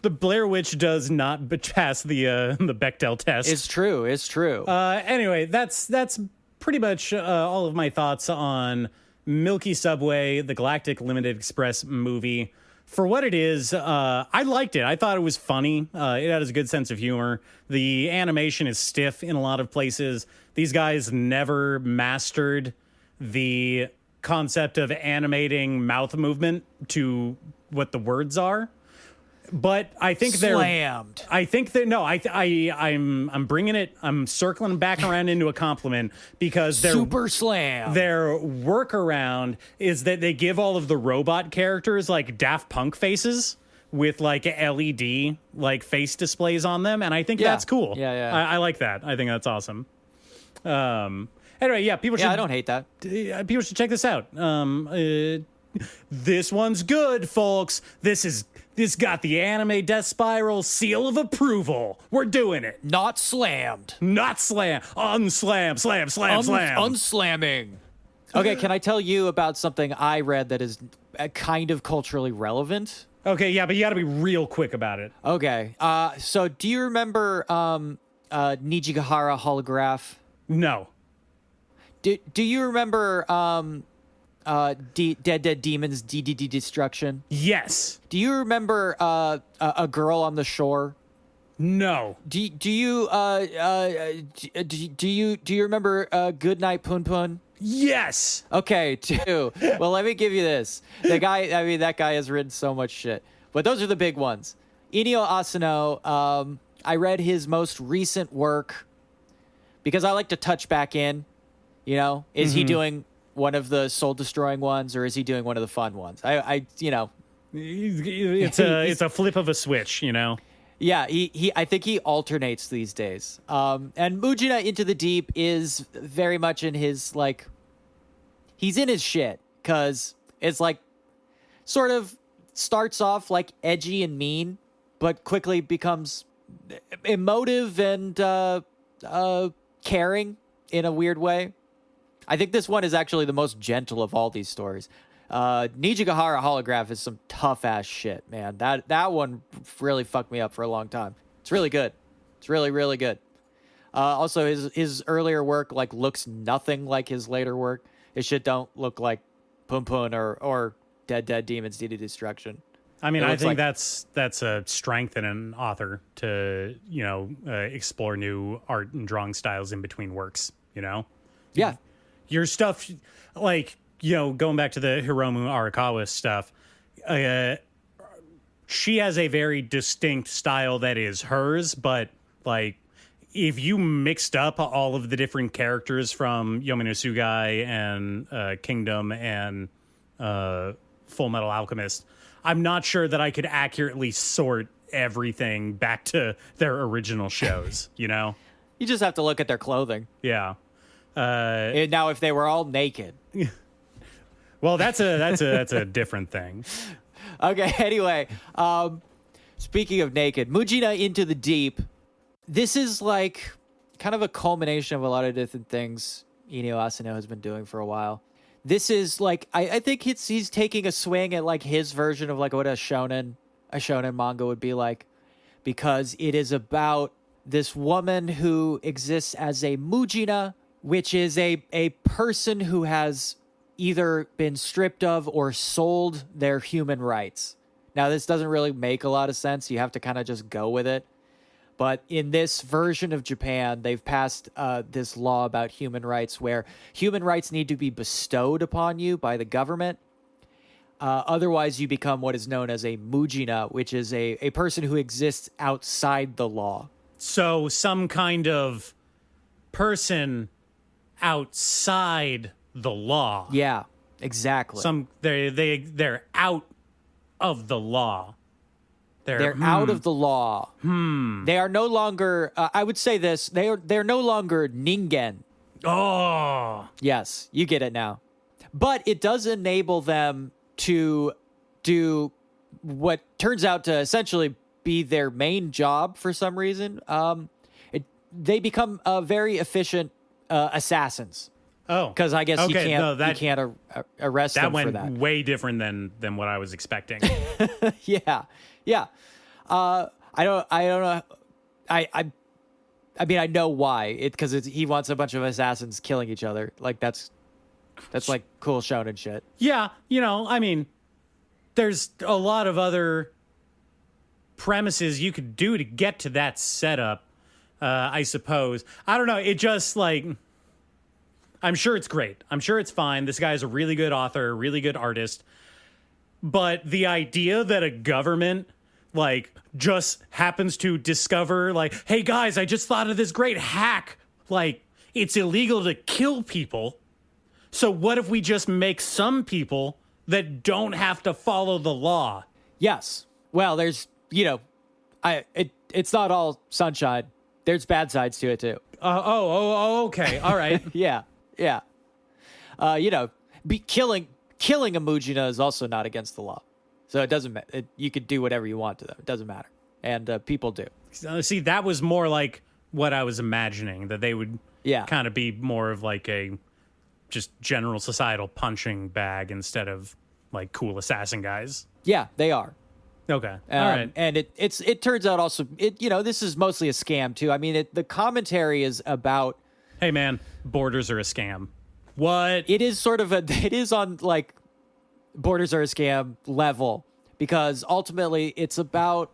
The Blair Witch does not pass the Bechdel test. It's true. Anyway, that's pretty much all of my thoughts on Milky Subway, the Galactic Limited Express movie. For what it is, I liked it. I thought it was funny. It had a good sense of humor. The animation is stiff in a lot of places. These guys never mastered the concept of animating mouth movement to what the words are. But I think slammed. I think that I'm bringing it. I'm circling back around into a compliment because super slam. Their workaround is that they give all of the robot characters like Daft Punk faces with like LED like face displays on them, and I think that's cool. Yeah. I like that. I think that's awesome. Anyway, yeah, people should. Yeah, I don't hate that. People should check this out. This one's good, folks. This got the Anime Death Spiral seal of approval. We're doing it. Not slammed. Not slam. Unslam. Slam. Unslamming. Okay, can I tell you about something I read that is kind of culturally relevant? Okay, yeah, but you got to be real quick about it. Okay. So do you remember Nijigahara Holograph? No. Do you remember Dead Demons DDD Destruction? Yes. Do you remember a Girl on the Shore? No. Do you remember Goodnight Pun Pun? Yes. Okay, two. Well, let me give you this. That guy has written so much shit. But those are the big ones. Inio Asano, I read his most recent work because I like to touch back in, you know? Is he doing one of the soul-destroying ones, or is he doing one of the fun ones? It's a flip of a switch, you know? Yeah, I think he alternates these days. And Mujina Into the Deep is very much in his, like, he's in his shit, because it's, like, sort of starts off, like, edgy and mean, but quickly becomes emotive and caring in a weird way. I think this one is actually the most gentle of all these stories. Nijigahara Holograph is some tough ass shit, man. That one really fucked me up for a long time. It's really good. It's really, really good. Also, his earlier work like looks nothing like his later work. His shit don't look like Pun Pun or Dead Demons Deed of Destruction. I mean, I think that's a strength in an author to, you know, explore new art and drawing styles in between works, you know? Yeah. Your stuff, like, you know, going back to the Hiromu Arakawa stuff, she has a very distinct style that is hers, but, like, if you mixed up all of the different characters from Yomi no Sugai and Kingdom and Full Metal Alchemist, I'm not sure that I could accurately sort everything back to their original shows, you know? You just have to look at their clothing. Yeah. Now, if they were all naked. Well, that's a different thing. Okay, anyway, speaking of naked, Mujina Into the Deep, this is like kind of a culmination of a lot of different things Inio Asano has been doing for a while. This is like, I think he's taking a swing at like his version of like what a shonen manga would be like, because it is about this woman who exists as a Mujina, which is a person who has either been stripped of or sold their human rights. Now, this doesn't really make a lot of sense. You have to kind of just go with it. But in this version of Japan, they've passed this law about human rights where human rights need to be bestowed upon you by the government. Otherwise, you become what is known as a Mujina, which is a person who exists outside the law. So some kind of person outside the law. Yeah, exactly. They're out of the law. They're out of the law. They are no longer. I would say this. They're no longer ningen. Oh, yes, you get it now. But it does enable them to do what turns out to essentially be their main job for some reason. They become very efficient assassins. Oh, because I guess you can't arrest them for that. That went way different than what I was expecting. Yeah. I don't know. I mean, I know why. Because he wants a bunch of assassins killing each other. Like that's like cool shonen shit. Yeah, you know, I mean, there's a lot of other premises you could do to get to that setup. I suppose. I don't know. It just like. I'm sure it's great. I'm sure it's fine. This guy's a really good author, really good artist. But the idea that a government, like, just happens to discover, like, hey, guys, I just thought of this great hack. Like, it's illegal to kill people. So what if we just make some people that don't have to follow the law? Yes. Well, there's, you know, it's not all sunshine. There's bad sides to it, too. Okay. All right. Yeah. You know, killing a Mujina is also not against the law. So it doesn't matter. You could do whatever you want to them. It doesn't matter. And people do. See, that was more like what I was imagining, that they would kind of be more of like a just general societal punching bag instead of like cool assassin guys. Yeah, they are. Okay. All right. And it turns out also, you know, this is mostly a scam too. I mean, the commentary is about, hey man, borders are a scam. What? It is sort of it is on like borders are a scam level, because ultimately it's about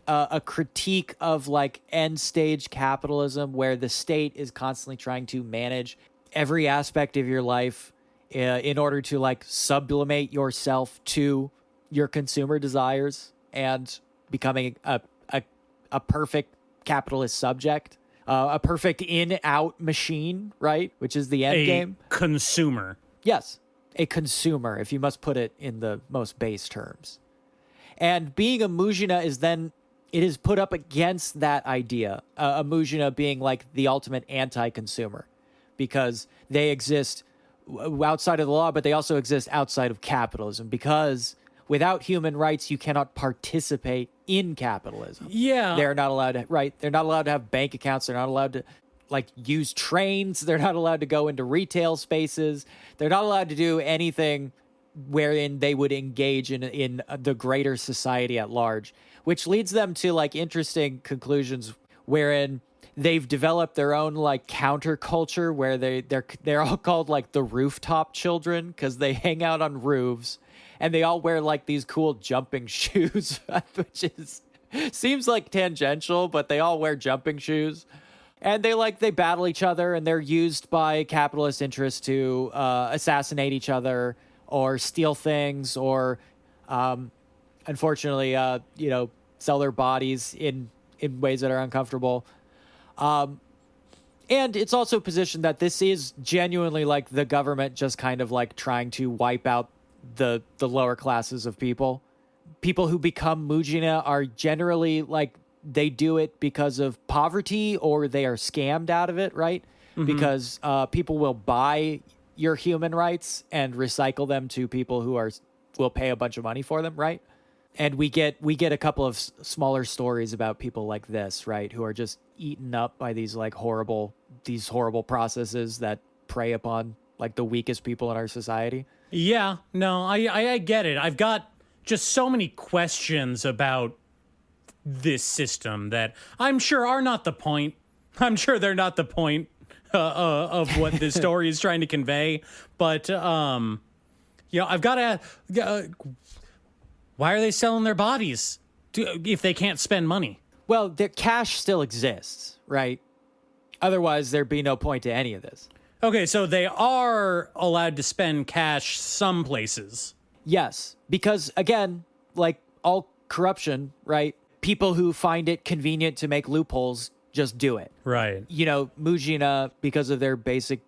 a critique of like end stage capitalism where the state is constantly trying to manage every aspect of your life in order to like sublimate yourself to your consumer desires and becoming a perfect capitalist subject, a perfect in-out machine, right? Which is the end game. Consumer. Yes, a consumer, if you must put it in the most base terms. And being a Mujina is then, it is put up against that idea, a Mujina being like the ultimate anti-consumer, because they exist outside of the law, but they also exist outside of capitalism, because without human rights, you cannot participate in capitalism. Yeah. They're not allowed to, right? They're not allowed to have bank accounts. They're not allowed to like use trains. They're not allowed to go into retail spaces. They're not allowed to do anything wherein they would engage in the greater society at large, which leads them to like interesting conclusions wherein they've developed their own like counterculture where they're all called like the rooftop children because they hang out on roofs and they all wear like these cool jumping shoes, which is seems like tangential, but they all wear jumping shoes. And they battle each other, and they're used by capitalist interests to assassinate each other or steal things or, unfortunately, sell their bodies in ways that are uncomfortable. And it's also positioned that this is genuinely like the government just kind of like trying to wipe out the lower classes of people. People who become Mujina are generally like, they do it because of poverty or they are scammed out of it, right? Mm-hmm. Because people will buy your human rights and recycle them to people who will pay a bunch of money for them, right? And we get a couple of smaller stories about people like this, right, who are just eaten up by these horrible processes that prey upon like the weakest people in our society. Yeah, no, I get it. I've got just so many questions about this system that I'm sure are not the point. I'm sure they're not the point of what this story is trying to convey. But, I've got to... why are they selling their bodies if they can't spend money? Well, the cash still exists, right? Otherwise, there'd be no point to any of this. Okay, so they are allowed to spend cash some places. Yes, because, again, like all corruption, right? People who find it convenient to make loopholes just do it. Right. Mujina, because of their basic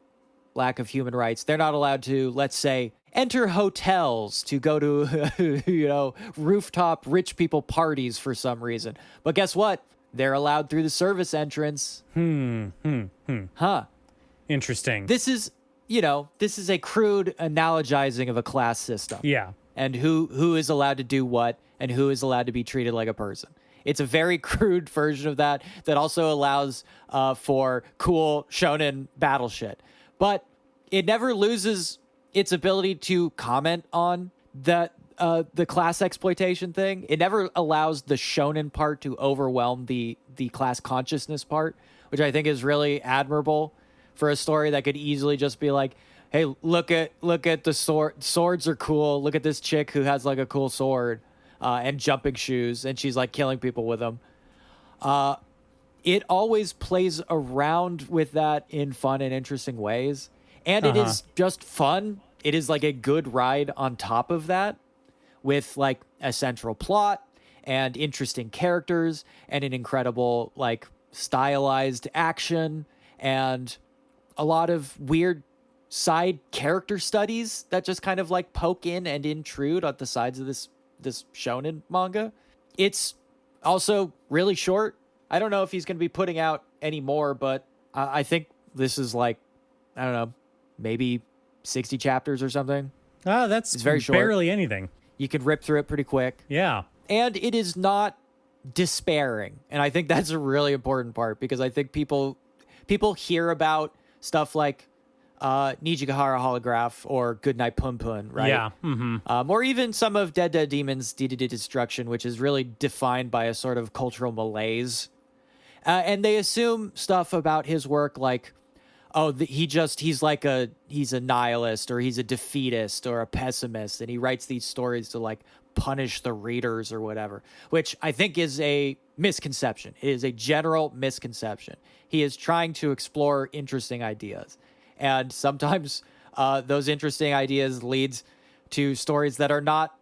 lack of human rights, they're not allowed to, let's say, enter hotels to go to, rooftop rich people parties for some reason. But guess what? They're allowed through the service entrance. Huh. Interesting. This is a crude analogizing of a class system. Yeah. And who is allowed to do what and who is allowed to be treated like a person. It's a very crude version of that also allows for cool shonen battle shit. But it never loses its ability to comment on the class exploitation thing. It never allows the shonen part to overwhelm the class consciousness part, which I think is really admirable for a story that could easily just be like, hey, look at the sword. Swords are cool. Look at this chick who has like a cool sword and jumping shoes, and she's like killing people with them. It always plays around with that in fun and interesting ways. And it is just fun. It is like a good ride on top of that with like a central plot and interesting characters and an incredible like stylized action and a lot of weird side character studies that just kind of like poke in and intrude on the sides of this shonen manga. It's also really short. I don't know if he's going to be putting out any more, but I think this is like, I don't know, maybe 60 chapters or something. It's very short. Barely anything. You can rip through it pretty quick. Yeah. And it is not despairing. And I think that's a really important part because I think people hear about stuff like Nijigahara Holograph or Goodnight Pun Pun, right? Yeah. Mm-hmm. Or even some of Dead Dead Demons DDD Destruction, which is really defined by a sort of cultural malaise. And they assume stuff about his work like, oh, he's a nihilist or he's a defeatist or a pessimist. And he writes these stories to like punish the readers or whatever, which I think is a misconception. It is a general misconception. He is trying to explore interesting ideas. And sometimes those interesting ideas leads to stories that are not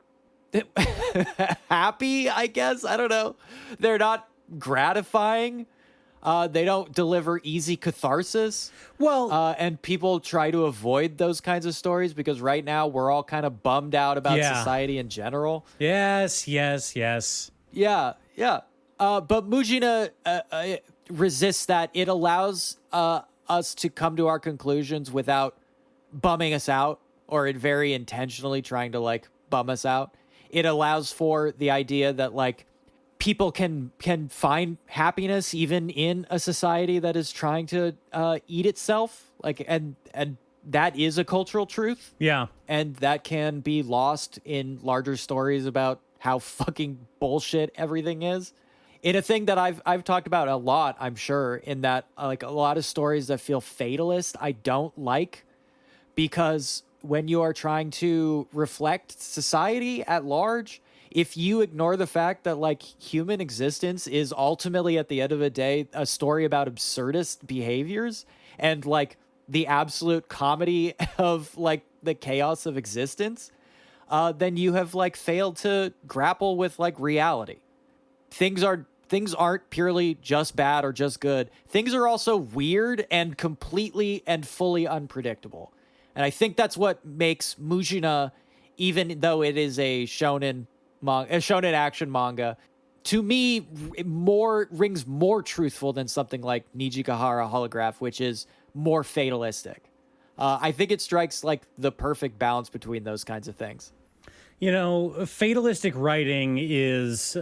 happy, I guess. I don't know. They're not gratifying. They don't deliver easy catharsis. Well, And people try to avoid those kinds of stories because right now we're all kind of bummed out about society in general. yes. Yeah. But Mujina resists that. It allows us to come to our conclusions without bumming us out, or it very intentionally trying to like bum us out. It allows for the idea that like people can find happiness even in a society that is trying to eat itself. Like, and that is a cultural truth. Yeah. And that can be lost in larger stories about how fucking bullshit everything is. In a thing that I've talked about a lot, I'm sure, in that like a lot of stories that feel fatalist, I don't like, because when you are trying to reflect society at large, if you ignore the fact that like human existence is ultimately at the end of the day a story about absurdist behaviors and like the absolute comedy of like the chaos of existence, then you have like failed to grapple with like reality. Things aren't purely just bad or just good. Things are also weird and completely and fully unpredictable. And I think that's what makes Mujina, even though it is a shonen action manga, to me rings more truthful than something like Nijikahara Holograph, which is more fatalistic. I think it strikes like the perfect balance between those kinds of things. You know, fatalistic writing is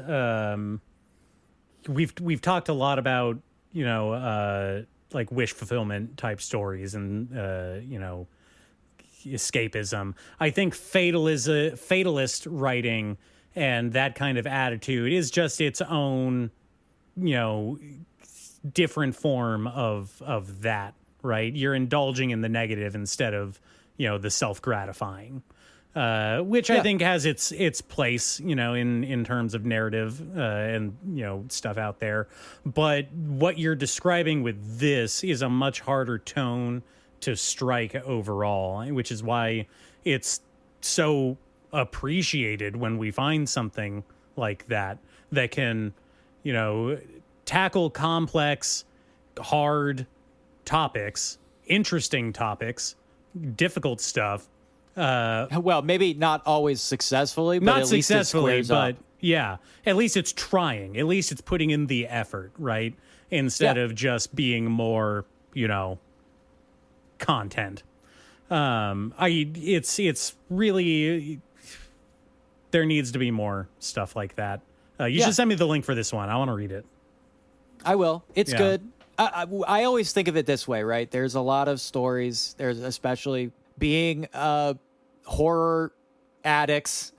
we've talked a lot about, you know, like wish fulfillment type stories and you know, escapism. I think fatalist writing and that kind of attitude is just its own, you know, different form of that, right? You're indulging in the negative instead of, you know, the self-gratifying, which I think has its place, you know, in terms of narrative and, you know, stuff out there. But what you're describing with this is a much harder tone to strike overall, which is why it's so appreciated when we find something like that can, you know, tackle complex, hard topics, interesting topics, difficult stuff. Well, maybe not always successfully, but Not at least successfully, it squares but up. yeah, at least it's trying. At least it's putting in the effort, right? Instead of just being more, you know, content. It's really, there needs to be more stuff like that. You should send me the link for this one. I want to read it. I will. It's Yeah. good. I always think of it this way, right? There's a lot of stories. There's especially being horror addicts,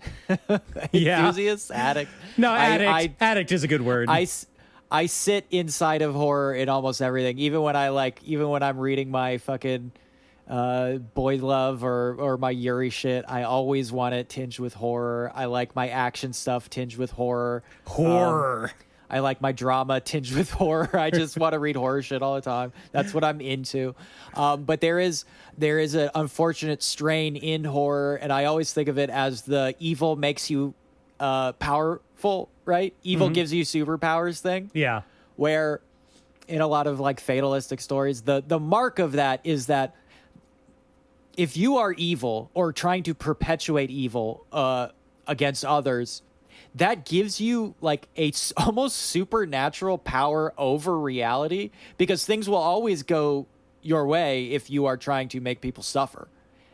enthusiasts, addict. No, addict is a good word. I sit inside of horror in almost everything. Even when I'm reading my fucking boy love or my Yuri shit, I always want it tinged with horror. I like my action stuff tinged with horror. I like my drama tinged with horror. I just want to read horror shit all the time. That's what I'm into. But there is an unfortunate strain in horror, and I always think of it as the evil makes you powerful, right? Evil gives you superpowers thing. Yeah. Where in a lot of like fatalistic stories, the mark of that is that if you are evil or trying to perpetuate evil against others, that gives you like a almost supernatural power over reality, because things will always go your way if you are trying to make people suffer,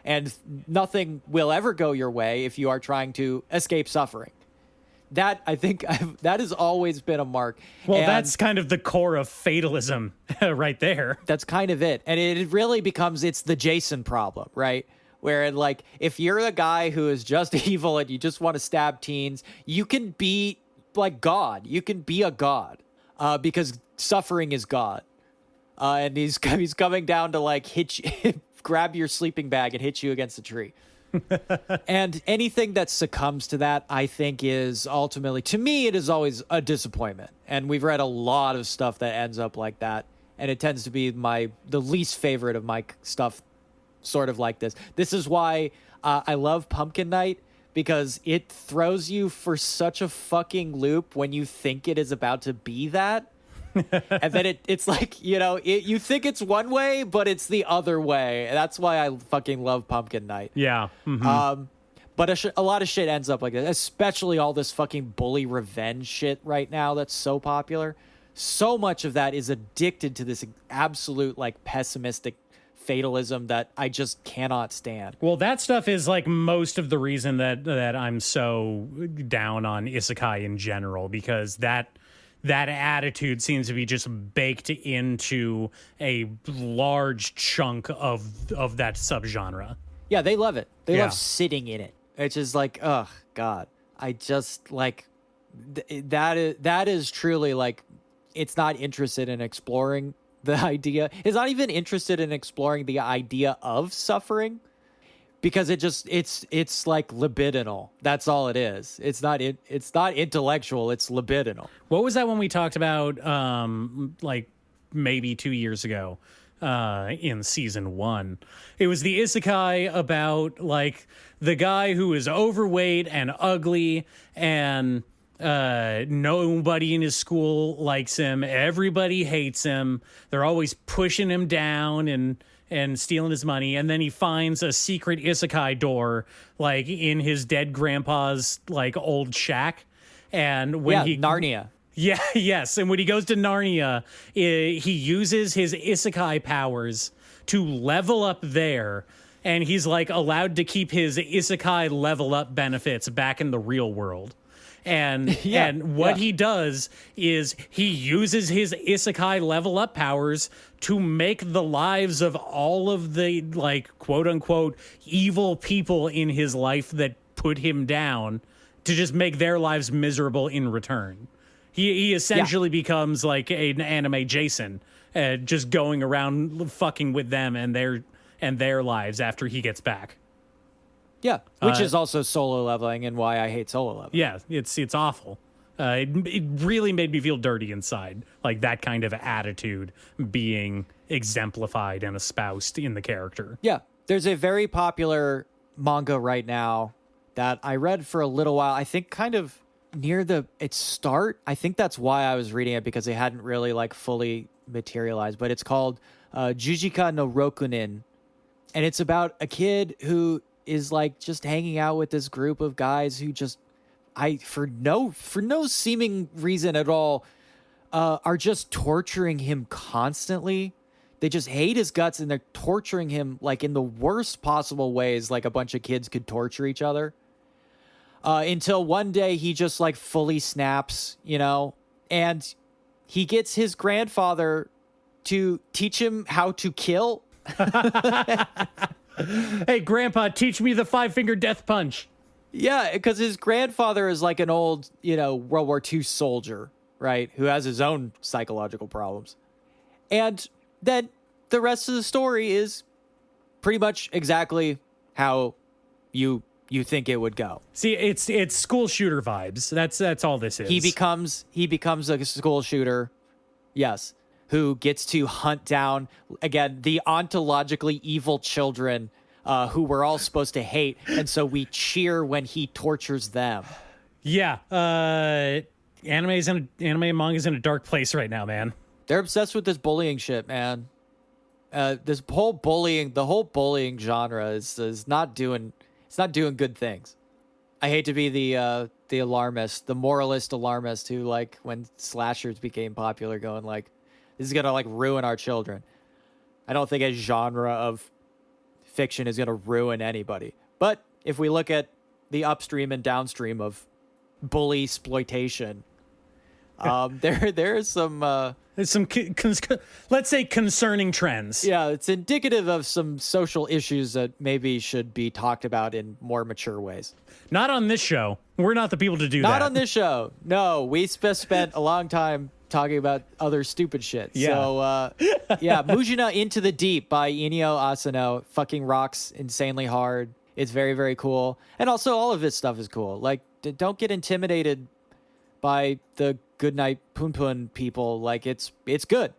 and nothing will ever go your way if you are trying to escape suffering. That, I think, that has always been a mark. Well, And that's kind of the core of fatalism right there. that's kind of it. And it really becomes, it's the Jason problem, right? Where like, if you're the guy who is just evil and you just want to stab teens, you can be like God. You can be a god because suffering is God. And he's coming down to like hit you, grab your sleeping bag and hit you against a tree. And anything that succumbs to that, I think, is ultimately, to me, it is always a disappointment. And we've read a lot of stuff that ends up like that. And it tends to be the least favorite of my stuff, sort of like this. This is why I love Pumpkin Night, because it throws you for such a fucking loop when you think it is about to be that. And then it's like, you think it's one way, but it's the other way. That's why I fucking love Pumpkin Night. Yeah. Mm-hmm. But a lot of shit ends up like that, especially all this fucking bully revenge shit right now that's so popular. So much of that is addicted to this absolute, like, pessimistic fatalism that I just cannot stand. Well, that stuff is like most of the reason that I'm so down on isekai in general, because that attitude seems to be just baked into a large chunk of that subgenre. Yeah, they love it. They love sitting in it. It's just like, oh God, I just like that is truly like, it's not interested in exploring the idea. It's not even interested in exploring the idea of suffering, because it's like libidinal. That's all it is. It's not intellectual. It's libidinal. What was that one we talked about like maybe 2 years ago in season 1? It was the isekai about like the guy who is overweight and ugly, and nobody in his school likes him. Everybody hates him. They're always pushing him down and stealing his money. And then he finds a secret isekai door, like in his dead grandpa's like old shack. And when Narnia. Yeah, yes. And when he goes to Narnia, he uses his isekai powers to level up there. And he's like allowed to keep his isekai level up benefits back in the real world. And what he does is he uses his isekai level up powers to make the lives of all of the, like, quote unquote evil people in his life that put him down, to just make their lives miserable in return. He essentially becomes like an anime Jason, just going around fucking with them and their lives after he gets back. Yeah, which is also solo leveling, and why I hate solo leveling. Yeah, it's awful. It really made me feel dirty inside, like that kind of attitude being exemplified and espoused in the character. Yeah, there's a very popular manga right now that I read for a little while. I think kind of near its start. I think that's why I was reading it, because it hadn't really like fully materialized. But it's called Jujika no Rokunin, and it's about a kid who is like just hanging out with this group of guys who just, for no seeming reason at all, are just torturing him constantly. They just hate his guts, and they're torturing him like in the worst possible ways, like a bunch of kids could torture each other. Until one day he just like fully snaps, and he gets his grandfather to teach him how to kill. Hey, Grandpa, teach me the 5-finger death punch. Yeah, because his grandfather is like an old, World War II soldier, right? Who has his own psychological problems. And then the rest of the story is pretty much exactly how you think it would go. See, it's school shooter vibes. That's all this is. He becomes a school shooter. Yes. Who gets to hunt down, again, the ontologically evil children who we're all supposed to hate. And so we cheer when he tortures them. Yeah. Anime and manga is in a dark place right now, man. They're obsessed with this bullying shit, man. The whole bullying genre is not doing good things. I hate to be the alarmist, the moralist alarmist who, like, when slashers became popular, going like, this is going to like ruin our children. I don't think a genre of fiction is going to ruin anybody. But if we look at the upstream and downstream of bully exploitation, there's some let's say concerning trends. Yeah, it's indicative of some social issues that maybe should be talked about in more mature ways. Not on this show. We're not the people to do that. Not on this show. No, we spent a long time talking about other stupid shit. Yeah. So, Mujina Into the Deep by Inio Asano fucking rocks insanely hard. It's very, very cool. And also all of his stuff is cool. Like, don't get intimidated by the Goodnight Punpun people. Like, it's good.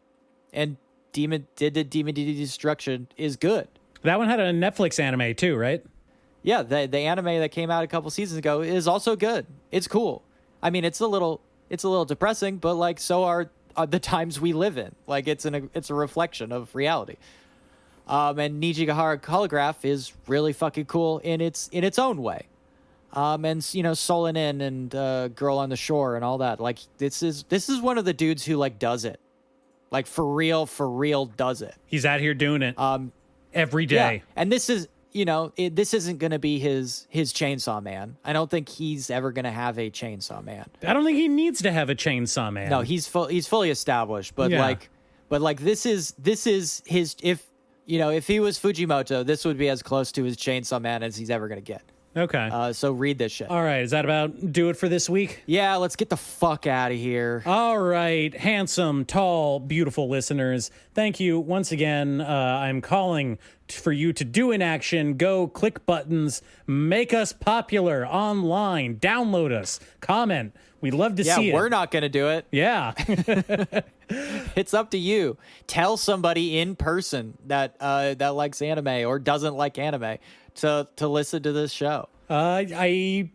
And Demon Destruction is good. That one had a Netflix anime too, right? Yeah, the anime that came out a couple seasons ago is also good. It's cool. I mean, it's a little depressing, but like so are the times we live in. Like it's a reflection of reality. And Nijigahara Holograph is really fucking cool in its own way. And you know, Solanin and Girl on the Shore and all that. Like this is one of the dudes who like does it. Like for real does it. He's out here doing it every day. Yeah. And this is, you know, this isn't going to be his Chainsaw Man. I don't think he's ever going to have a Chainsaw Man. I don't think he needs to have a Chainsaw Man. No, he's fully established. But Yeah. like this is his. If you know, if he was Fujimoto, this would be as close to his Chainsaw Man as he's ever going to get. Okay. So read this shit. All right. Is that about do it for this week? Yeah, let's get the fuck out of here. All right. Handsome, tall, beautiful listeners. Thank you once again. I'm calling for you to do in action. Go click buttons. Make us popular online. Download us. Comment. We'd love to see it. Yeah, we're not going to do it. Yeah. It's up to you. Tell somebody in person that likes anime or doesn't like anime to listen to this show. I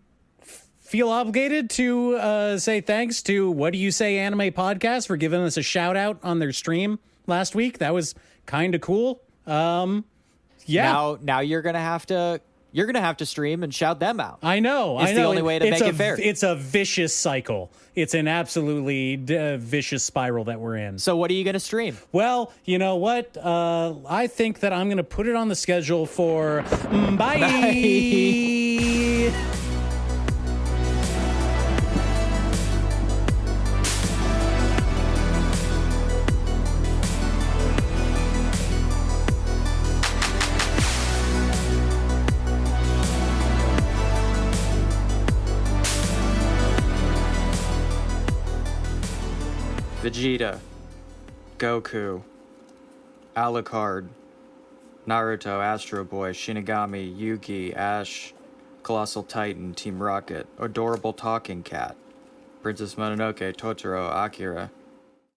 feel obligated to say thanks to What Do You Say Anime Podcast for giving us a shout out on their stream last week. That was kind of cool. Yeah. Now you're gonna have to stream and shout them out. I know. It's the only way to make it fair. It's a vicious cycle. It's an absolutely vicious spiral that we're in. So what are you gonna stream? Well, you know what? I think that I'm going to put it on the schedule for bye. Vegeta, Goku, Alucard, Naruto, Astro Boy, Shinigami, Yugi, Ash, Colossal Titan, Team Rocket, Adorable Talking Cat, Princess Mononoke, Totoro, Akira,